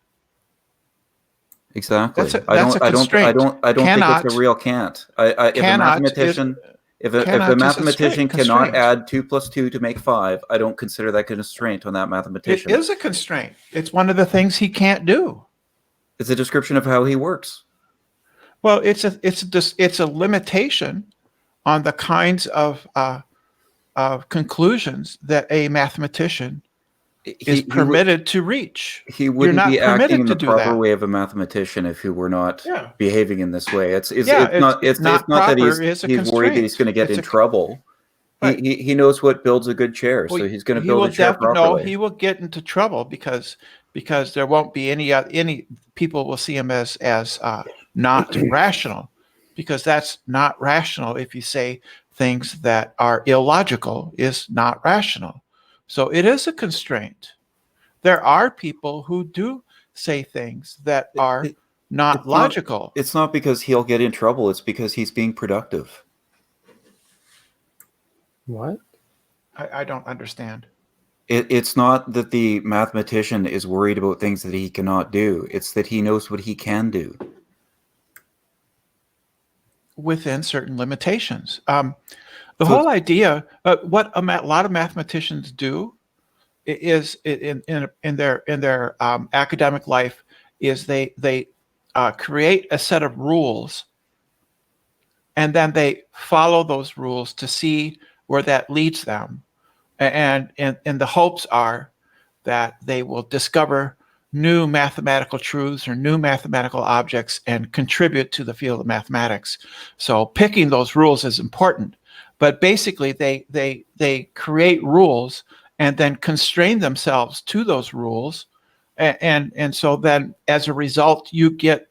Exactly. That's a constraint. I don't think it's a Cannot. real can't. If a Cannot mathematician if a cannot is a mathematician cannot constraint. add 2 + 2 to make 5, I don't consider that a constraint on that It mathematician. is a constraint. It's one of the things he can't do. It's a description of how he works. Well, it's a limitation on the kinds of conclusions that a mathematician is permitted to reach. He wouldn't not be acting permitted in to the do proper that. way of a mathematician if he were not Yeah. behaving in this way. It's not not that proper, it's a he's worried that he's going to get constraint. in trouble. Right. He knows what builds a good chair, Well, so he's going to build a chair No, properly. he will get into trouble because there won't be any people will see him as not rational, because that's not rational. If you say things that are illogical, is not rational. So it is a constraint. There are people who do say things that are not logical. It's not because he'll get in trouble. It's because he's being productive. What? I don't understand. It's not that the mathematician is worried about things that he cannot do. It's that he knows what he can do. Within certain limitations. The whole idea, what a lot of mathematicians do is in their academic life is they create a set of rules, and then they follow those rules to see where that leads them, and the hopes are that they will discover new mathematical truths or new mathematical objects and contribute to the field of mathematics. So picking those rules is important, but basically they create rules and then constrain themselves to those rules. And so then as a result, you get,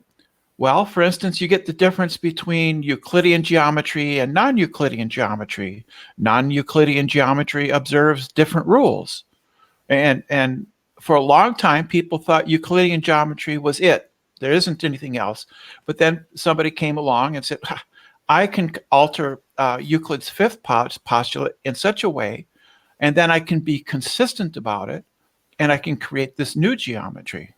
well, for instance, you get the difference between Euclidean geometry and non-Euclidean geometry. Non-Euclidean geometry observes different rules. And for a long time, people thought Euclidean geometry was it. There isn't anything else. But then somebody came along and said, I can alter Euclid's fifth postulate in such a way, and then I can be consistent about it, and I can create this new geometry,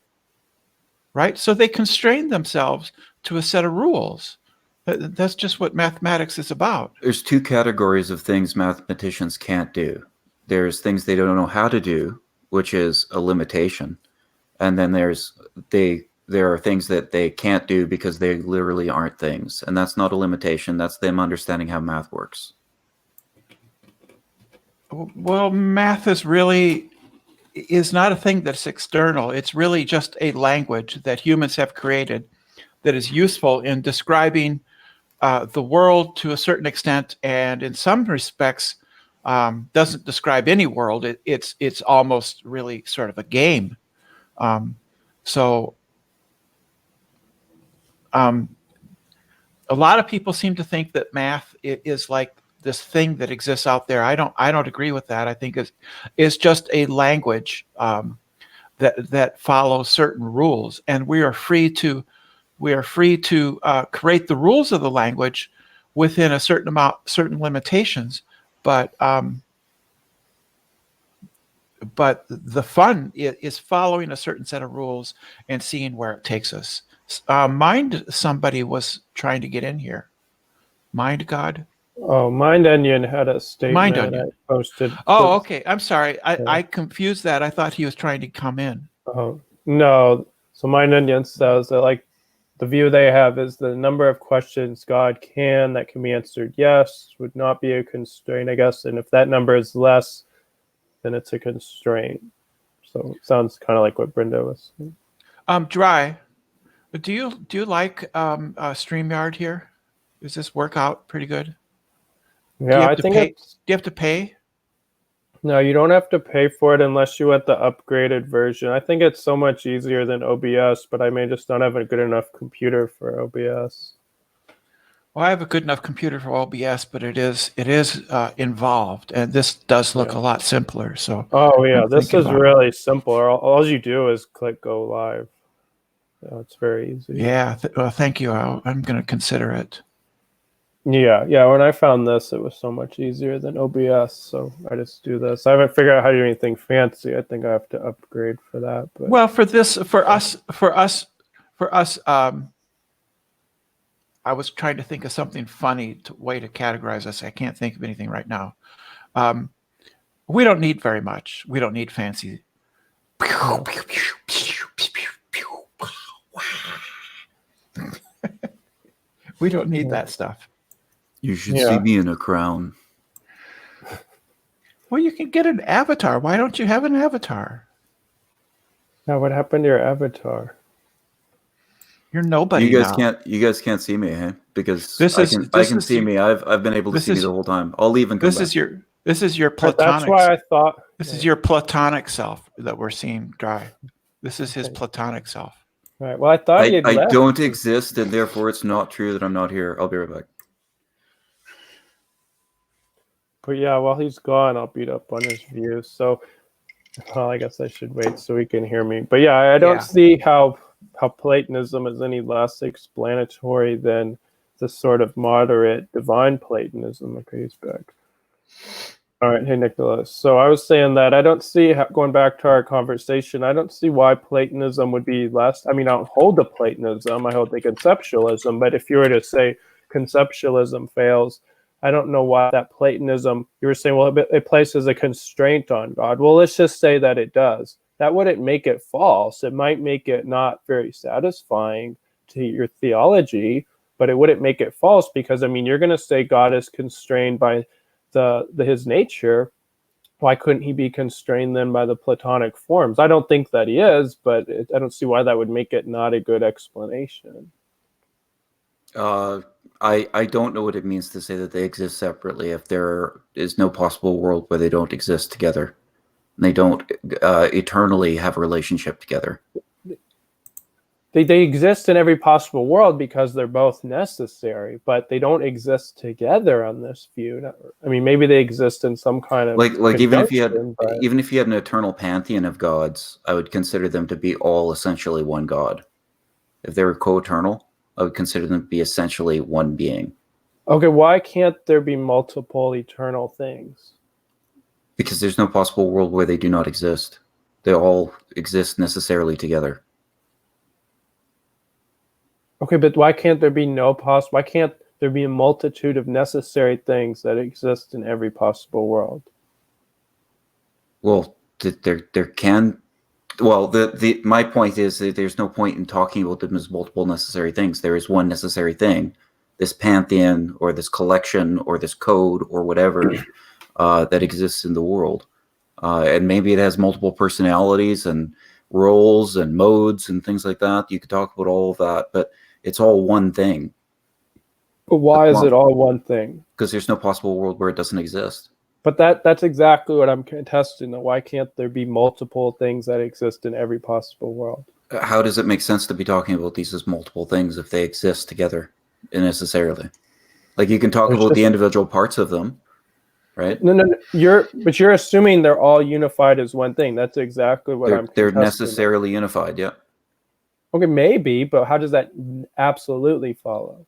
right? So they constrain themselves to a set of rules. That's just what mathematics is about. There's two categories of things mathematicians can't do. There's things they don't know how to do, which is a limitation. And then there are things that they can't do because they literally aren't things. And that's not a limitation. That's them understanding how math works. Well, math is not a thing that's external. It's really just a language that humans have created that is useful in describing the world to a certain extent, and in some respects doesn't describe any world. It's almost really sort of a game. A lot of people seem to think that math is like this thing that exists out there. I don't agree with that. I think it's just a language that follows certain rules, and we are free to create the rules of the language within a certain limitations. But the fun is following a certain set of rules and seeing where it takes us. Somebody was trying to get in here. Mind God? Oh, Mind Onion had a statement Mind Onion. I posted. Oh, okay. I'm sorry. I confused that. I thought he was trying to come in. Oh, no. So Mind Onion says that, like, the view they have is the number of questions that can be answered yes would not be a constraint, I guess. And if that number is less, then it's a constraint. So it sounds kind of like what Brenda was saying. Dry. Do you like StreamYard here? Does this work out pretty good? Yeah, I think do it's you have to pay? no, you don't have to pay for it unless you want the upgraded version. I think it's so much easier than OBS, but I may just not have a good enough computer for OBS. Well, I have a good enough computer for OBS, but it is involved, and this does look a lot simpler. So, oh yeah, I'm this thinking is about it. really simple. All you do is click go live. Yeah, it's very easy. Yeah. Well, thank you. I'm going to consider it. Yeah. When I found this, it was so much easier than OBS, so I just do this. I haven't figured out how to do anything fancy. I think I have to upgrade for that. But Well, for us, I was trying to think of something funny way to categorize us. I can't think of anything right now. We don't need very much. We don't need fancy. We don't need that stuff. You should see me in a crown. Well, you can get an avatar. Why don't you have an avatar? now, what happened to your avatar? You're nobody You guys now. can't see me, hey? Because This I is- can this is see your- me. I've been able to this see me is- the whole time. I'll leave and come This back. is your But platonic. that's why I thought. This is your platonic self that we're seeing dry. This is his platonic self. All right. Well, I thought you had I left. don't exist, and therefore it's not true that I'm not here. I'll be right back. But yeah, while he's gone, I'll beat up on his views. So, well, I guess I should wait so he can hear me. But yeah, I don't Yeah. see how Platonism is any less explanatory than the sort of moderate divine Platonism. Okay, he's back. All right, hey Nicolas. So I was saying that I don't see going back to our conversation. I don't see why Platonism would be less. I mean, I don't hold the Platonism. I hold the conceptualism. But if you were to say conceptualism fails, I don't know why that Platonism, you were saying, well, it places a constraint on God. Well, let's just say that it does. That wouldn't make it false. It might make it not very satisfying to your theology, but it wouldn't make it false because, I mean, you're going to say God is constrained by his nature. Why couldn't he be constrained then by the Platonic forms? I don't think that he is, but I don't see why that would make it not a good explanation. I don't know what it means to say that they exist separately if there is no possible world where they don't exist together. They don't eternally have a relationship together. They exist in every possible world because they're both necessary, but they don't exist together on this view. I mean, maybe they exist in some kind of like even if you had but an eternal pantheon of gods, I would consider them to be all essentially one God. If they were co-eternal, I would consider them to be essentially one being. okay, why can't there be multiple eternal things? Because there's no possible world where they do not exist. They all exist necessarily together. Okay, but why can't there be why can't there be a multitude of necessary things that exist in every possible world? Well, there can. Well, my point is that there's no point in talking about them as multiple necessary things. There is one necessary thing, this pantheon or this collection or this code or whatever that exists in the world. And maybe it has multiple personalities and roles and modes and things like that. You could talk about all of that, but it's all one thing. But why is it all one thing? Because there's no possible world where it doesn't exist. But that's exactly what I'm contesting. Why can't there be multiple things that exist in every possible world? How does it make sense to be talking about these as multiple things if they exist together necessarily? Like you can talk about the individual parts of them, right? No. You're assuming they're all unified as one thing. That's exactly what I'm contesting. They're necessarily unified, yeah. Okay, maybe, but how does that absolutely follow?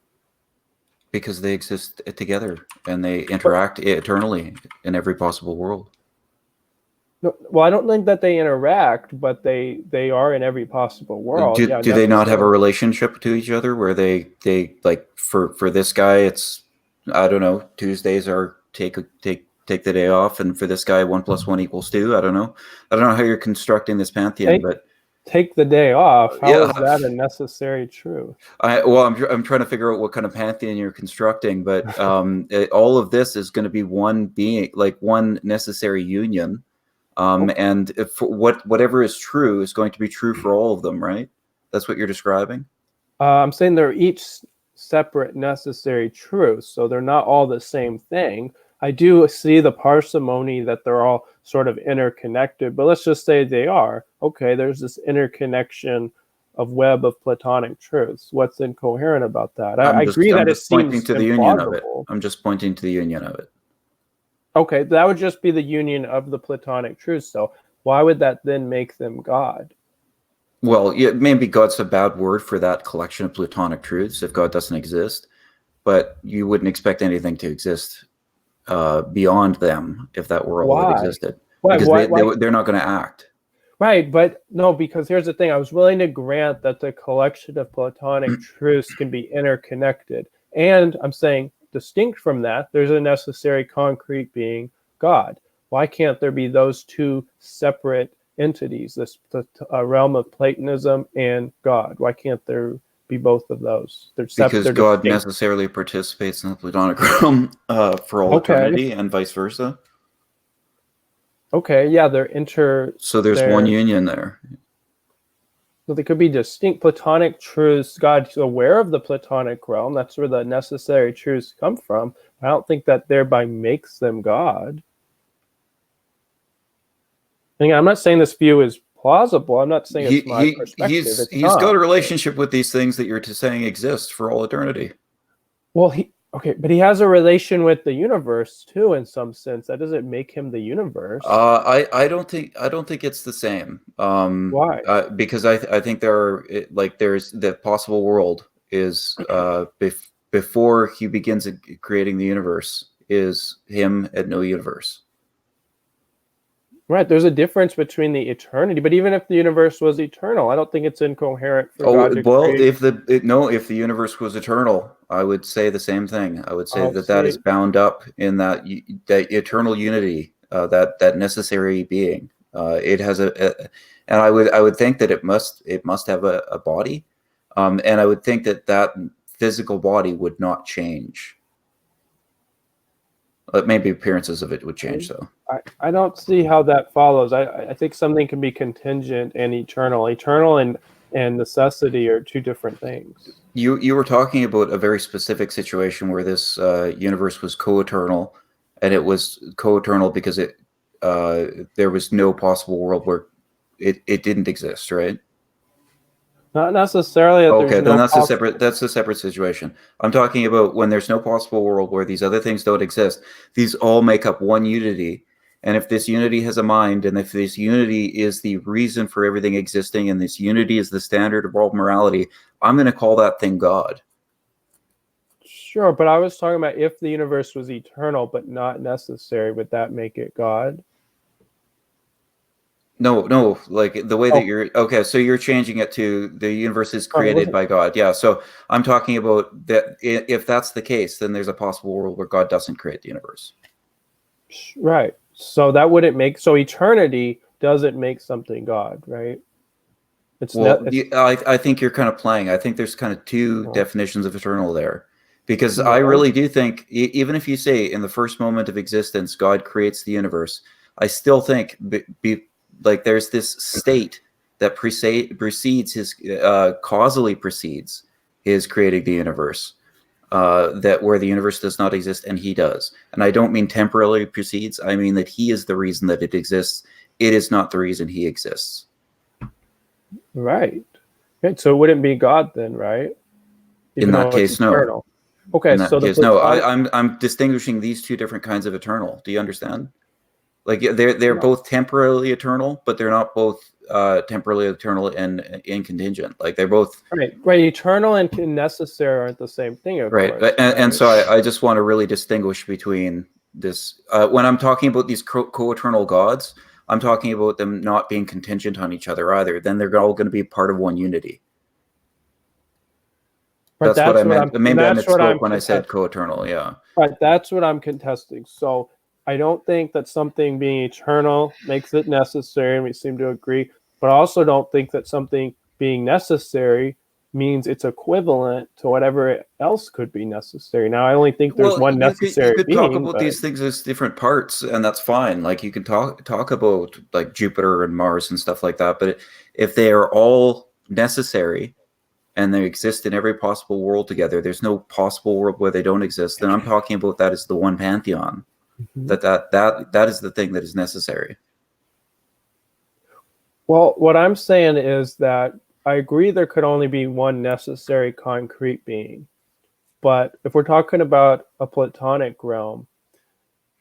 Because they exist together and they interact eternally in every possible world. No, well, I don't think that they interact, but they are in every possible world. Do they not have a relationship to each other where they like for this guy it's, I don't know, Tuesdays are take the day off, and for this guy 1 + 1 = 2. I don't know how you're constructing this pantheon, but take the day off. How is that a necessary truth? I'm trying to figure out what kind of pantheon you're constructing, but all of this is going to be one being, like one necessary union, and if whatever is true is going to be true for all of them, right? That's what you're describing. I'm saying they're each separate necessary truths, so they're not all the same thing. I do see the parsimony that they're all sort of interconnected, but let's just say they are. Okay, there's this interconnection of web of Platonic truths. What's incoherent about that? I agree that it pointing seems to the union of it. implausible. I'm just pointing to the union of it. Okay, that would just be the union of the Platonic truths. So why would that then make them God? Well, yeah, maybe God's a bad word for that collection of Platonic truths if God doesn't exist, but you wouldn't expect anything to exist beyond them if that were all that existed. Why? Because they're not going to act. Right, but no, because here's the thing. I was willing to grant that the collection of Platonic truths can be interconnected. And I'm saying, distinct from that, there's a necessary concrete being, God. Why can't there be those two separate entities, the realm of Platonism and God? Why can't there be both of those? Because God necessarily participates in the Platonic realm for all eternity and vice versa. Okay, yeah, So there's one union there. So they could be distinct Platonic truths. God's aware of the Platonic realm. That's where the necessary truths come from. I don't think that thereby makes them God. And I'm not saying this view is plausible. I'm not saying it's my perspective. He's got a relationship with these things that you're saying exist for all eternity. Well, but he has a relation with the universe too, in some sense. That doesn't make him the universe. I don't think it's the same. Why? Because I think there's the possible world is before he begins creating the universe is him at no universe. Right, there's a difference between the eternity, but even if the universe was eternal, I don't think it's incoherent for God to create. If the universe was eternal, I would say the same thing. I would say that is bound up in that eternal unity, that necessary being. It has and I would think that it must have a body, and I would think that physical body would not change. Maybe appearances of it would change, though. I don't see how that follows. I think something can be contingent and eternal. Eternal and necessity are two different things. You were talking about a very specific situation where this universe was co-eternal, and it was co-eternal because there was no possible world where it didn't exist, right? Not necessarily. Okay, then that's a separate situation. I'm talking about when there's no possible world where these other things don't exist. These all make up one unity. And if this unity has a mind, and if this unity is the reason for everything existing, and this unity is the standard of world morality, I'm going to call that thing God. Sure, but I was talking about if the universe was eternal but not necessary, would that make it God? No, like the way that you're okay. So you're changing it to the universe is created by God. Yeah. So I'm talking about that. If that's the case, then there's a possible world where God doesn't create the universe. Right. So that wouldn't make eternity doesn't make something God, right? I think you're kind of playing. I think there's kind of two definitions of eternal there, because I really do think even if you say in the first moment of existence God creates the universe, I still think like there's this state that precedes his causally precedes his creating the universe, that where the universe does not exist and he does. And I don't mean temporarily precedes. I mean that he is the reason that it exists. It is not the reason he exists. Right. So it wouldn't be God then, right? In that case, no. Okay. In that case, no. I'm distinguishing these two different kinds of eternal. Do you understand? Like they're both temporarily eternal, but they're not both temporarily eternal and contingent. Like they're both right. Eternal and necessary aren't the same thing, of course. And so I just want to really distinguish between this. When I'm talking about these co-eternal gods, I'm talking about them not being contingent on each other either. Then they're all going to be part of one unity. Right, that's what I meant. Maybe I misspoke when I said co-eternal. Yeah. Right. That's what I'm contesting. So I don't think that something being eternal makes it necessary, and we seem to agree. But I also don't think that something being necessary means it's equivalent to whatever else could be necessary. Now, I only think there's one necessary being. You could talk about these things as different parts, and that's fine. Like you can talk about like Jupiter and Mars and stuff like that. But if they are all necessary, and they exist in every possible world together. There's no possible world where they don't exist. And I'm talking about that as the one pantheon. That is the thing that is necessary. Well, what I'm saying is that I agree there could only be one necessary concrete being. But if we're talking about a Platonic realm,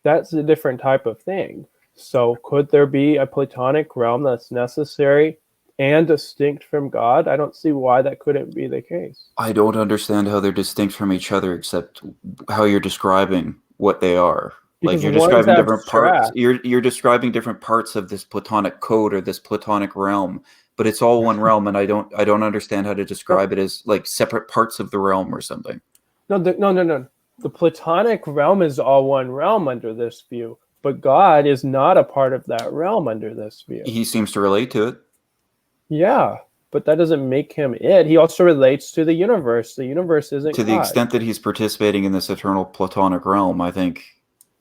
that's a different type of thing. So could there be a Platonic realm that's necessary and distinct from God? I don't see why that couldn't be the case. I don't understand how they're distinct from each other, except how you're describing what they are. Because Like you're one's describing different parts. abstract. You're describing different parts of this Platonic code or this Platonic realm, but it's all one realm, and I don't understand how to describe it as like separate parts of the realm or something. No. The Platonic realm is all one realm under this view, but God is not a part of that realm under this view. He seems to relate to it. Yeah, but that doesn't make him it. He also relates to the universe. The universe isn't To the God. extent that he's participating in this eternal Platonic realm, I think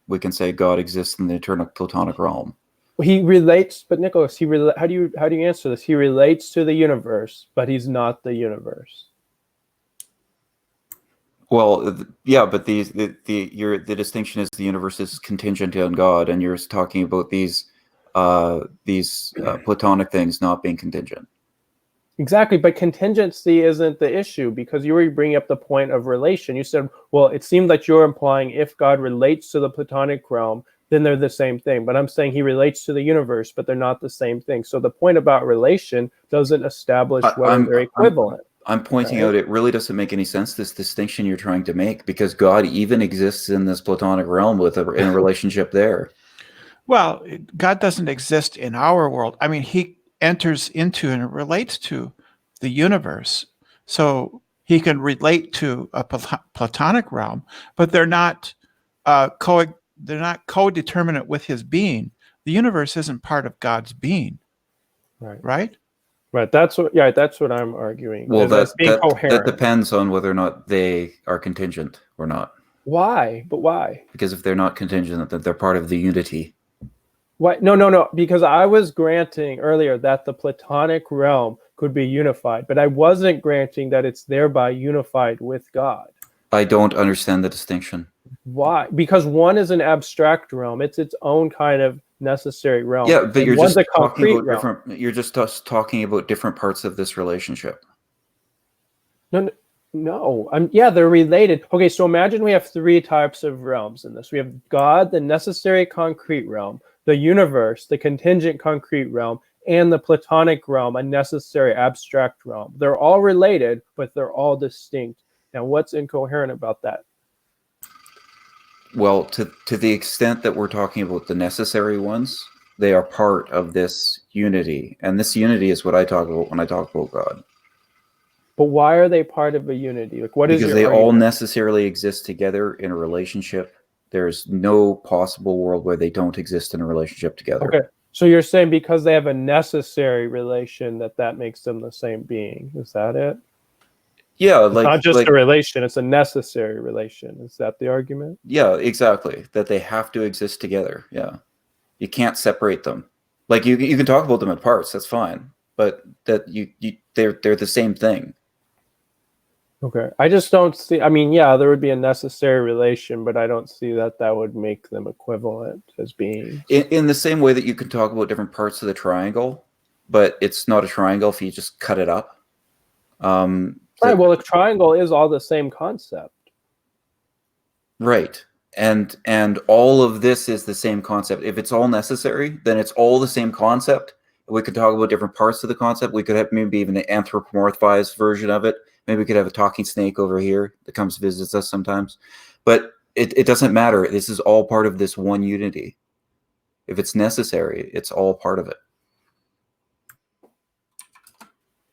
we can say God exists in the eternal Platonic realm. He relates, but Nicolas, how do you answer this? He relates to the universe, but he's not the universe. Well, yeah, but the distinction is the universe is contingent on God, and you're talking about these Platonic things not being contingent. Exactly, but contingency isn't the issue, because you were bringing up the point of relation. You said, well, it seemed like you're implying if God relates to the Platonic realm, then they're the same thing. But I'm saying he relates to the universe, but they're not the same thing. So the point about relation doesn't establish whether they're equivalent. I'm pointing out it really doesn't make any sense, this distinction you're trying to make, because God even exists in this Platonic realm in a relationship there. Well, God doesn't exist in our world. I mean, he enters into and relates to the universe. So he can relate to a Platonic realm, but they're not co-determinate with his being. The universe isn't part of God's being. Right? Right. That's what I'm arguing. Well, that coherent. depends on whether or not they are contingent or not. Why? But why? Because if they're not contingent, then they're part of the unity. Why? No. Because I was granting earlier that the Platonic realm could be unified, but I wasn't granting that it's thereby unified with God. I don't understand the distinction. Why? Because one is an abstract realm; it's its own kind of necessary realm. Yeah, but you're just talking about realm. You're just talking about different parts of this relationship. No. They're related. Okay, so imagine we have three types of realms in this. We have God, the necessary concrete realm, the universe, the contingent concrete realm, and the Platonic realm, a necessary abstract realm. They're all related, but they're all distinct. Now, what's incoherent about that? Well, to the extent that we're talking about the necessary ones, they are part of this unity. And this unity is what I talk about when I talk about God. But why are they part of a unity? Like, what is your Because they argument? all necessarily exist together in a relationship. There's no possible world where they don't exist in a relationship together. Okay, so you're saying because they have a necessary relation that makes them the same being. Is that it? Yeah, it's not just a relation, it's a necessary relation. Is that the argument? Yeah, exactly. That they have to exist together. Yeah. You can't separate them. Like you can talk about them in parts, that's fine. But that they're the same thing. Okay. I just don't see, there would be a necessary relation, but I don't see that would make them equivalent as beings. In the same way that you can talk about different parts of the triangle, but it's not a triangle if you just cut it up. Right. Well, a triangle is all the same concept. Right. And all of this is the same concept. If it's all necessary, then it's all the same concept. We could talk about different parts of the concept. We could have maybe even an anthropomorphized version of it. Maybe we could have a talking snake over here that comes visits us sometimes. But it doesn't matter. This is all part of this one unity. If it's necessary, it's all part of it.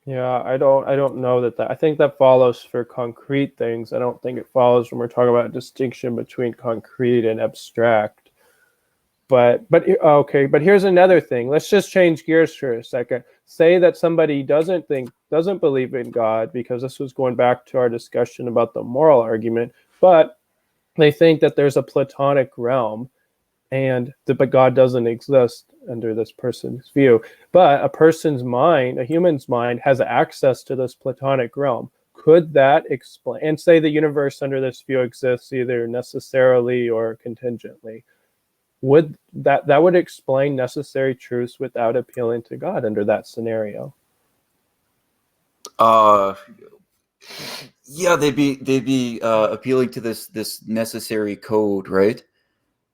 Yeah, I don't know that I think that follows for concrete things. I don't think it follows when we're talking about a distinction between concrete and abstract. But here's another thing. Let's just change gears for a second. Say that somebody doesn't believe in God, because this was going back to our discussion about the moral argument, but they think that there's a Platonic realm, but God doesn't exist under this person's view. But a person's mind, a human's mind, has access to this Platonic realm. Could that explain, and say the universe under this view exists either necessarily or contingently? Would that would explain necessary truths without appealing to God under that scenario? Yeah, they'd be appealing to this necessary code, right?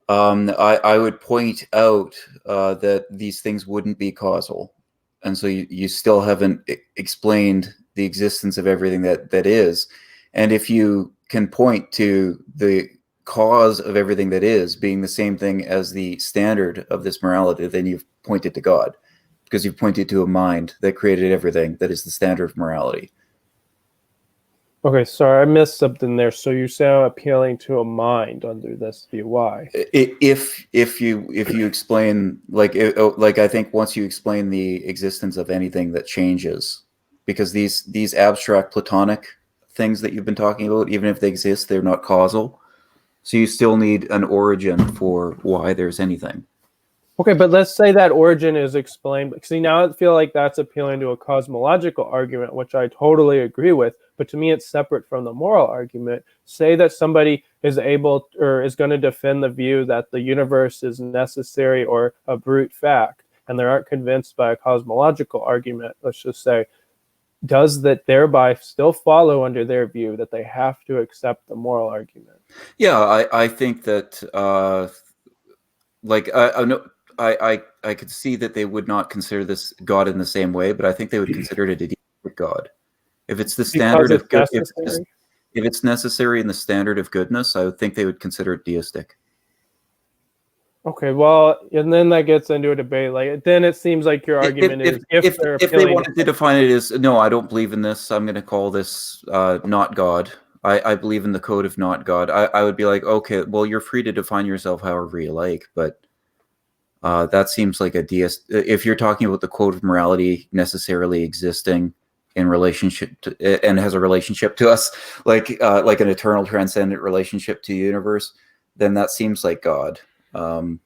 I would point out that these things wouldn't be causal, and so you still haven't explained the existence of everything that is. And if you can point to the cause of everything that is being the same thing as the standard of this morality, then you've pointed to God, because you've pointed to a mind that created everything that is the standard of morality. Okay, sorry, I missed something there. So you say I'm appealing to a mind under this view. Why? If you explain, like I think once you explain the existence of anything that changes, because these abstract Platonic things that you've been talking about, even if they exist, they're not causal. So you still need an origin for why there's anything. Okay, but let's say that origin is explained. See, now I feel like that's appealing to a cosmological argument, which I totally agree with. But to me, it's separate from the moral argument. Say that somebody is able or is going to defend the view that the universe is necessary or a brute fact, and they aren't convinced by a cosmological argument. Let's just say, does that thereby still follow under their view that they have to accept the moral argument? Yeah, I think that I could see that they would not consider this God in the same way, but I think they would consider it a deistic God. If it's the standard of good, if it's necessary in the standard of goodness, I would think they would consider it deistic. Okay, well, and then that gets into a debate. Like, then it seems like your argument is if they wanted to define it as, no, I don't believe in this, I'm going to call this not God. I believe in the code of not God. I would be like, okay, well, you're free to define yourself however you like, but that seems like a deist. If you're talking about the code of morality necessarily existing in relationship to, and has a relationship to us, like an eternal transcendent relationship to the universe, then that seems like God. You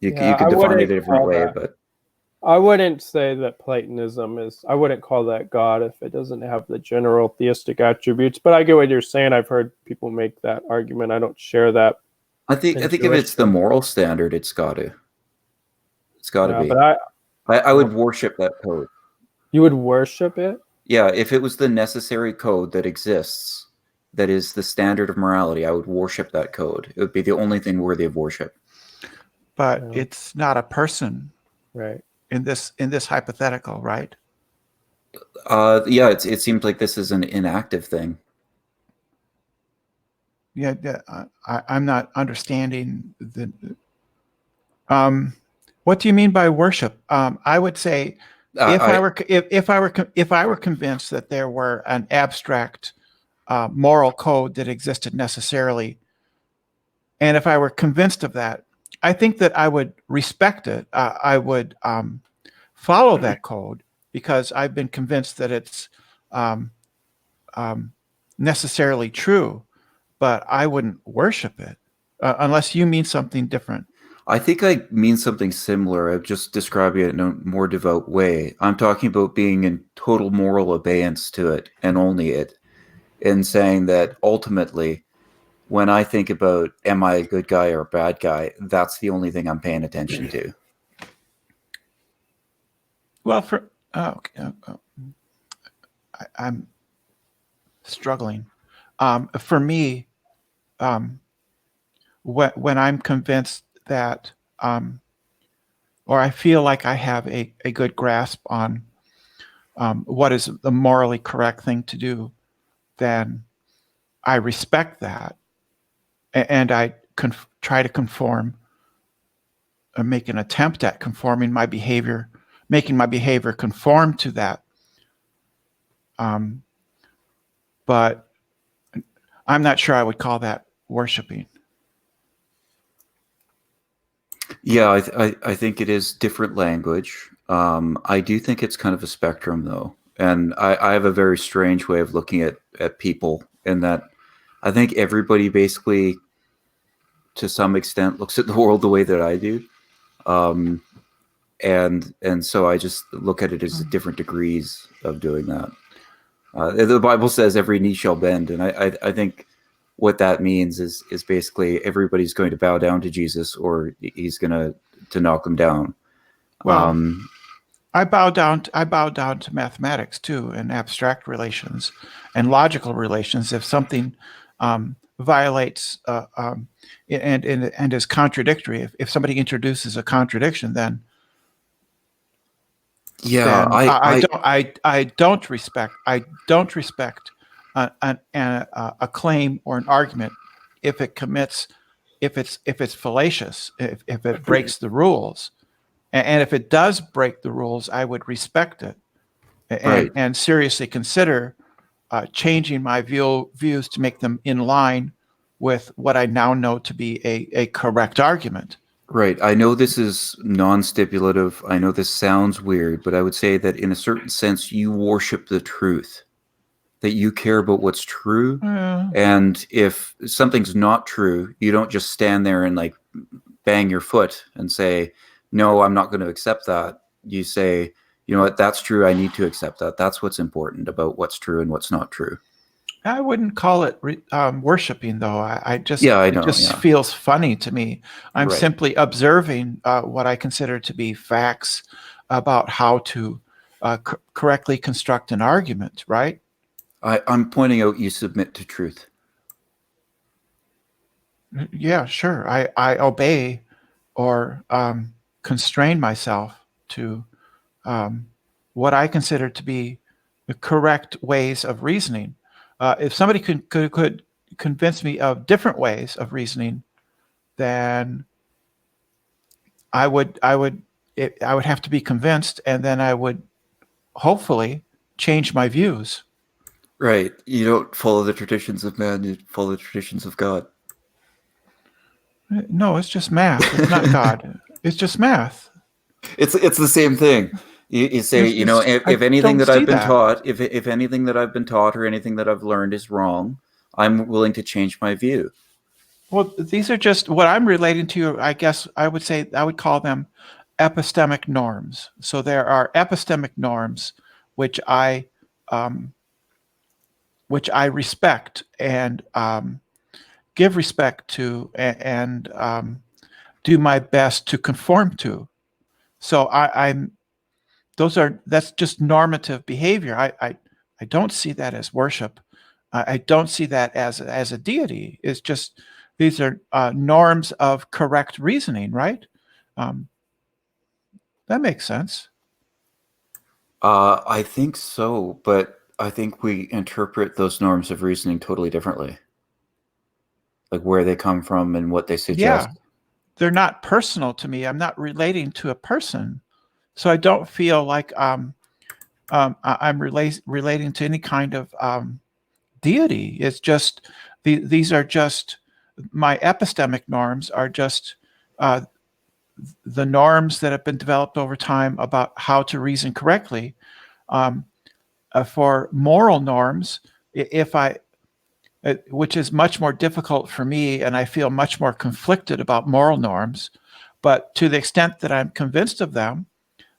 could define it a different way, but I wouldn't say that Platonism is, I wouldn't call that God if it doesn't have the general theistic attributes, but I get what you're saying. I've heard people make that argument. I don't share that. I think if it's the moral standard, it's got to be. But I would worship that code. You would worship it? Yeah, if it was the necessary code that exists, that is the standard of morality, I would worship that code. It would be the only thing worthy of worship. But it's not a person, right? In this hypothetical, right? Yeah, it seems like this is an inactive thing. Yeah, I'm not understanding the. What do you mean by worship? I would say if I were convinced that there were an abstract moral code that existed necessarily, and if I were convinced of that, I think that I would respect it. I would follow that code because I've been convinced that it's necessarily true, but I wouldn't worship it unless you mean something different. I think I mean something similar. I'm just describing it in a more devout way. I'm talking about being in total moral abeyance to it and only it, and saying that ultimately, when I think about am I a good guy or a bad guy, that's the only thing I'm paying attention to. Well, I'm struggling. For me, when I'm convinced that, or I feel like I have a good grasp on what is the morally correct thing to do, then I respect that, and I try to conform, or make an attempt at conforming my behavior, making my behavior conform to that. But I'm not sure I would call that worshiping. Yeah, I think it is different language. I do think it's kind of a spectrum, though. And I have a very strange way of looking at people, in that I think everybody basically to some extent looks at the world the way that I do. And so I just look at it as different degrees of doing that. The Bible says every knee shall bend, and I think what that means is basically everybody's going to bow down to Jesus, or he's going to knock them down. Well, I bow down to mathematics too, and abstract relations and logical relations. If something violates and is contradictory, if somebody introduces a contradiction, then yeah, I don't respect a claim or an argument if it's fallacious, if it breaks the rules. And if it does break the rules, I would respect it and seriously consider changing my views to make them in line with what I now know to be a correct argument. Right. I know this is non-stipulative. I know this sounds weird, but I would say that in a certain sense, you worship the truth, that you care about what's true. And if something's not true, you don't just stand there and like bang your foot and say, no, I'm not going to accept that. You say, you know what, that's true. I need to accept that. That's what's important about what's true and what's not true. I wouldn't call it worshiping, though. I just, I know, it just feels funny to me. I'm Right. simply observing what I consider to be facts about how to correctly construct an argument, right? I'm pointing out you submit to truth. Yeah, sure. I obey or constrain myself to what I consider to be the correct ways of reasoning. If somebody could convince me of different ways of reasoning, then I would have to be convinced, and then I would hopefully change my views. Right. You don't follow the traditions of man, you follow the traditions of God. No, it's just math. It's not God. It's just math. It's the same thing. You say, you know, if anything that I've been taught, if anything that I've been taught or anything that I've learned is wrong, I'm willing to change my view. Well, these are just what I'm relating to. I guess I would call them epistemic norms. So there are epistemic norms which I respect and give respect to and do my best to conform to. So that's just normative behavior. I don't see that as worship. I don't see that as a deity. It's just these are norms of correct reasoning, right? That makes sense. I think so, but I think we interpret those norms of reasoning totally differently. Like where they come from and what they suggest. Yeah, they're not personal to me. I'm not relating to a person, so I don't feel like I'm relating to any kind of deity. It's just these are just my epistemic norms are just the norms that have been developed over time about how to reason correctly. For moral norms, which is much more difficult for me, and I feel much more conflicted about moral norms, but to the extent that I'm convinced of them,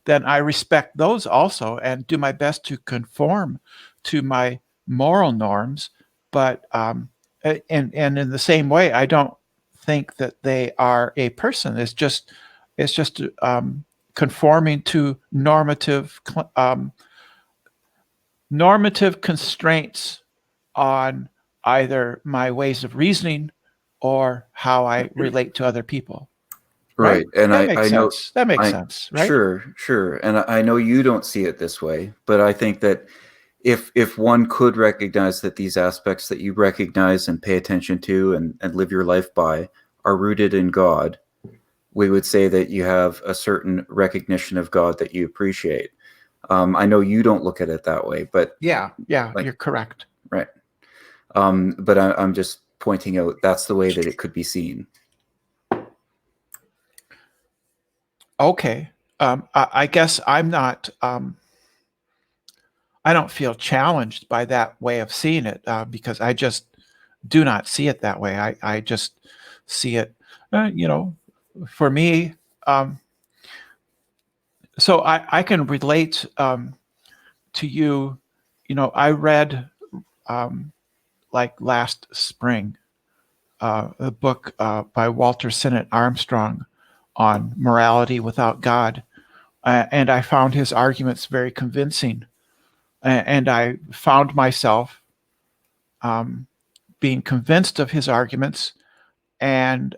then I respect those also and do my best to conform to my moral norms. But and in the same way, I don't think that they are a person. It's just conforming to normative constraints on either my ways of reasoning or how I relate to other people. Right. And that I know that makes sense, right? Sure. And I know you don't see it this way, but I think that if one could recognize that these aspects that you recognize and pay attention to and live your life by are rooted in God, we would say that you have a certain recognition of God that you appreciate. I know you don't look at it that way, but yeah, you're correct. Right. But I'm just pointing out that's the way that it could be seen. Okay. I guess I'm not. I don't feel challenged by that way of seeing it because I just do not see it that way. I just see it for me, so I can relate to you. I read like last spring a book by Walter Sinnott Armstrong on morality without God, and I found his arguments very convincing, and I found myself being convinced of his arguments, and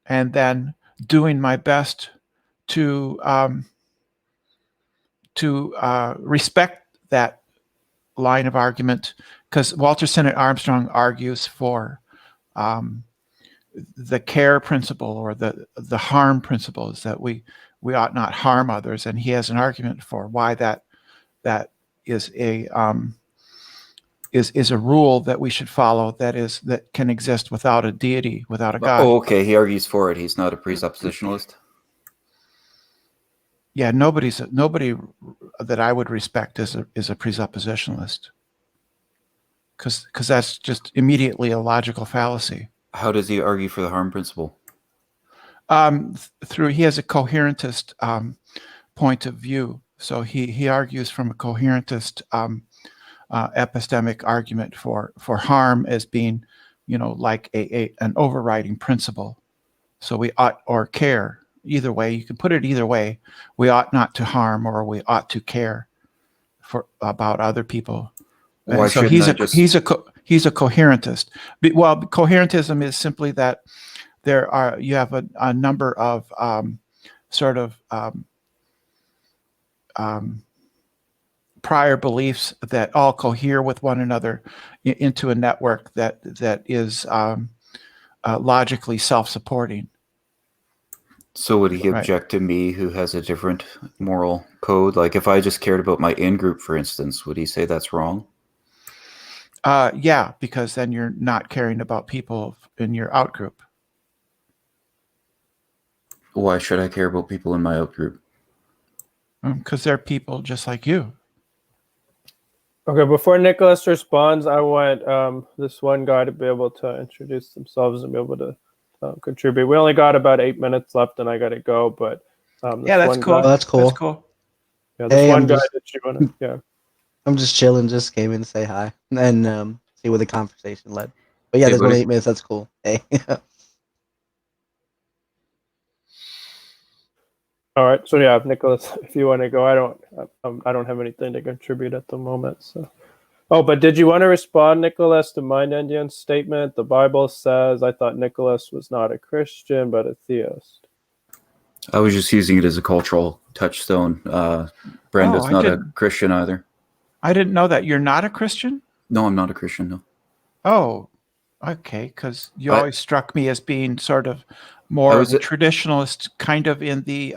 then doing my best to respect that line of argument, because Walter Sinnott Armstrong argues for the care principle, or the harm principle, is that we ought not harm others, and he has an argument for why that is a is a rule that we should follow, that can exist without a deity, without a God. Oh, okay. He argues for it. He's not a presuppositionalist. Yeah, nobody that I would respect is a presuppositionalist, because that's just immediately a logical fallacy. How does he argue for the harm principle? He has a coherentist point of view. So he argues from a coherentist epistemic argument for harm as being, like an overriding principle. So we ought, or care, either way, you can put it either way. We ought not to harm, or we ought to care about other people. Why so he's a coherentist. Well, coherentism is simply that you have a number of prior beliefs that all cohere with one another into a network that is logically self-supporting. So would he object to me, who has a different moral code? Like if I just cared about my in-group, for instance, would he say that's wrong? Yeah, because then you're not caring about people in your out-group. Why should I care about people in my out-group? Because they're people just like you. Okay, before Nicolas responds, I want this one guy to be able to introduce themselves and be able to contribute. We only got about 8 minutes left, and I got to go. But that's cool. That's cool. That's cool. Yeah, this one guy that you want to. Yeah. I'm just chilling. Just came in to say hi and see where the conversation led. But yeah, there's only 8 minutes. That's cool. Hey. All right. So yeah, Nicolas, if you want to go, I don't have anything to contribute at the moment. So. Oh, but did you want to respond, Nicolas, to Mind Engine's statement? The Bible says, I thought Nicolas was not a Christian, but a theist. I was just using it as a cultural touchstone. Brenda's not a Christian either. I didn't know that. You're not a Christian? No, I'm not a Christian, no. Oh, okay, because you always struck me as being sort of more of a traditionalist, kind of in the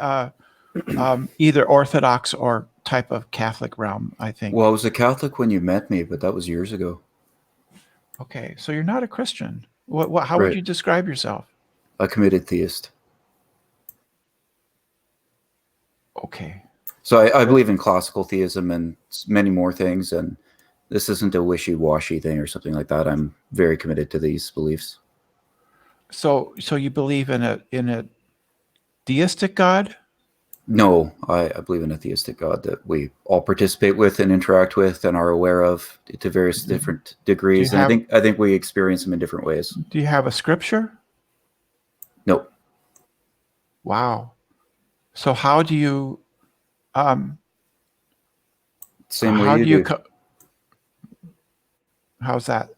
either Orthodox or type of Catholic realm, I think. Well, I was a Catholic when you met me, but that was years ago. Okay, so you're not a Christian. How would you describe yourself? A committed theist. Okay. So I believe in classical theism and many more things, and this isn't a wishy-washy thing or something like that. I'm very committed to these beliefs. So you believe in a deistic God? No, I believe in a theistic God that we all participate with and interact with and are aware of to various different degrees. And I think we experience them in different ways. Do you have a scripture? No. Wow. So how do you same way you do. How's that?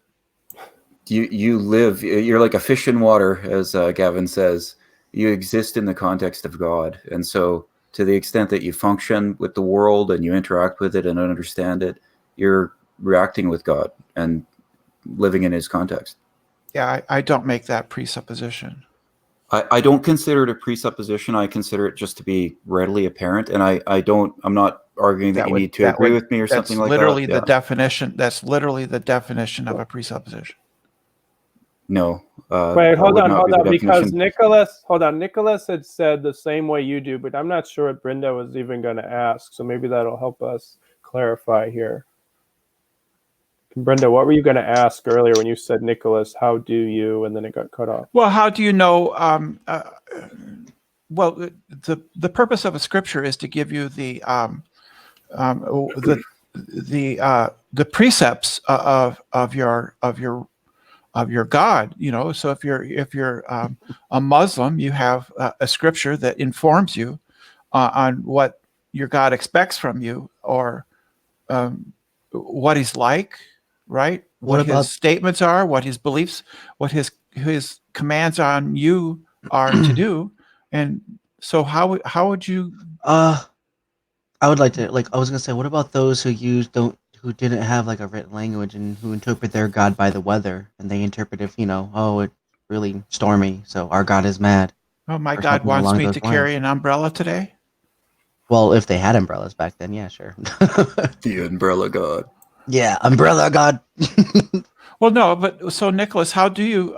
You live, you're like a fish in water, as Gavin says. You exist in the context of God. And so to the extent that you function with the world and you interact with it and understand it, you're reacting with God and living in his context. Yeah, I don't make that presupposition. I don't consider it a presupposition. I consider it just to be readily apparent. And I'm not arguing that you need to agree with me or something like that. Literally the definition. That's literally the definition of a presupposition. No. Wait, hold on, because Nicolas had said the same way you do, but I'm not sure what Brenda was even going to ask. So maybe that'll help us clarify here. Brenda, what were you going to ask earlier when you said, Nicolas, how do you, and then it got cut off? Well, how do you know? Well, the purpose of a scripture is to give you the precepts of your God. You know, so if you're a Muslim, you have a scripture that informs you on what your God expects from you, or what he's like, right? What his statements are, what his beliefs, what his commands on you are to do. And so how would you? I would like to, like, I was gonna say, what about those who who didn't have like a written language and who interpret their God by the weather, and they interpret if oh, it's really stormy, so our God is mad. Oh, my God wants me to carry an umbrella today. Well, if they had umbrellas back then, yeah, sure. The umbrella God. Yeah, umbrella God. Well, no, but so Nicolas, how do you?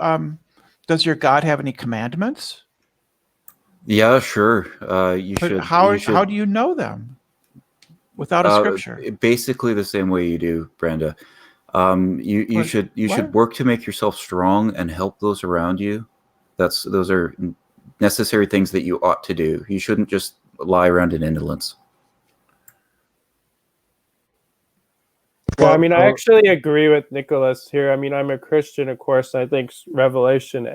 Does your God have any commandments? Yeah, sure. You should. How do you know them without a scripture? Basically, the same way you do, Brenda. You should work to make yourself strong and help those around you. Those are necessary things that you ought to do. You shouldn't just lie around in indolence. Yeah, I mean, I actually agree with Nicolas here. I mean, I'm a Christian, of course. I think revelation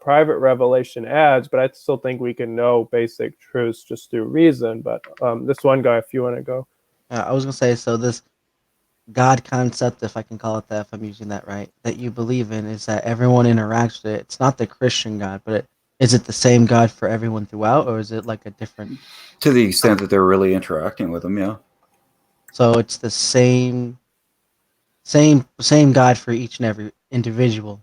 private revelation adds, but I still think we can know basic truths just through reason. But this one guy, if you want to go. I was gonna say, so this God concept, if I can call it that, if I'm using that right, that you believe in, is that everyone interacts with it. It's not the Christian God, but is it the same God for everyone throughout, or is it like a different? To the extent that they're really interacting with them, yeah. So it's the same God for each and every individual.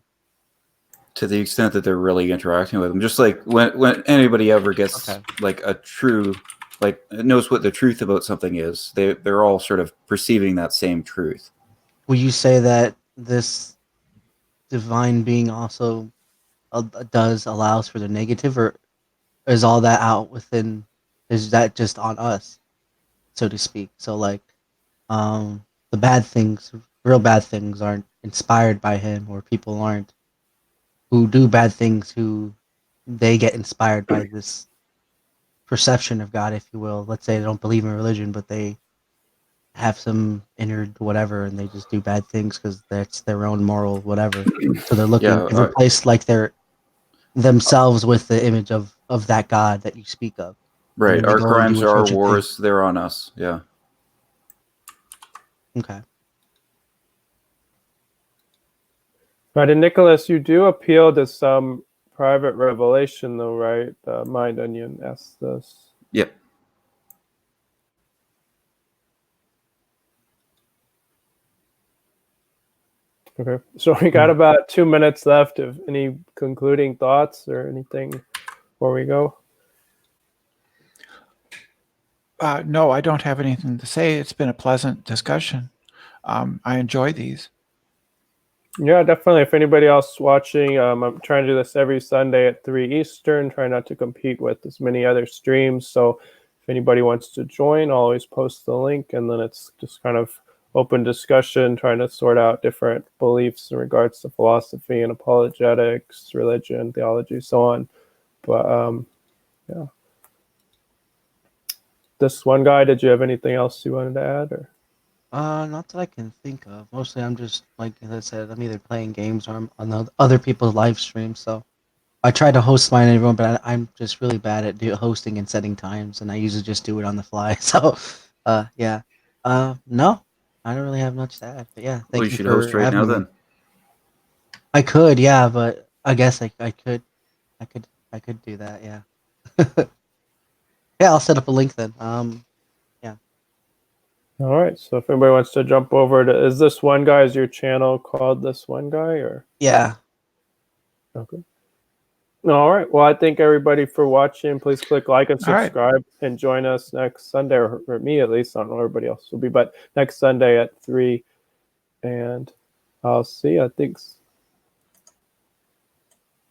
To the extent that they're really interacting with them, just like when anybody ever gets like a true, like knows what the truth about something is, they're all sort of perceiving that same truth. Will you say that this divine being also allows for the negative, or is all that out within? Is that just on us, so to speak? So like, the bad things, real bad things, aren't inspired by him, or people aren't who do bad things who they get inspired by this perception of God, if you will. Let's say they don't believe in religion, but they have some inner whatever, and they just do bad things because that's their own moral whatever. So they're looking to replace like their themselves with the image of that God that you speak of. Right. Our crimes, our wars, they're on us. Yeah. Okay. Right, and Nicolas, you do appeal to some private revelation, though, right? Mind Onion asked this. Yep. Okay, so we got about 2 minutes left. Of any concluding thoughts or anything before we go? No, I don't have anything to say. It's been a pleasant discussion. I enjoy these. Yeah, definitely. If anybody else watching, I'm trying to do this every Sunday at 3 Eastern, trying not to compete with as many other streams. So if anybody wants to join, I'll always post the link, and then it's just kind of open discussion, trying to sort out different beliefs in regards to philosophy and apologetics, religion, theology, so on. But yeah. This one guy, did you have anything else you wanted to add? Or? Not that I can think of. Mostly I'm just, like I said, I'm either playing games or I'm on other people's live streams. So I try to host mine and everyone, but I'm just really bad at hosting and setting times, and I usually just do it on the fly. So, yeah. No, I don't really have much to add. But yeah, thank you should for host right now having me. then. I could, yeah, but I guess I could do that, yeah. Yeah, I'll set up a link then. Yeah. All right. So if anybody wants to jump over to, is this one guy, is your channel called This One Guy, or? Yeah. Okay. All right. Well, I thank everybody for watching. Please click like and subscribe and join us next Sunday, or me at least. I don't know everybody else will be, but next Sunday at 3. And I'll see you. Thanks.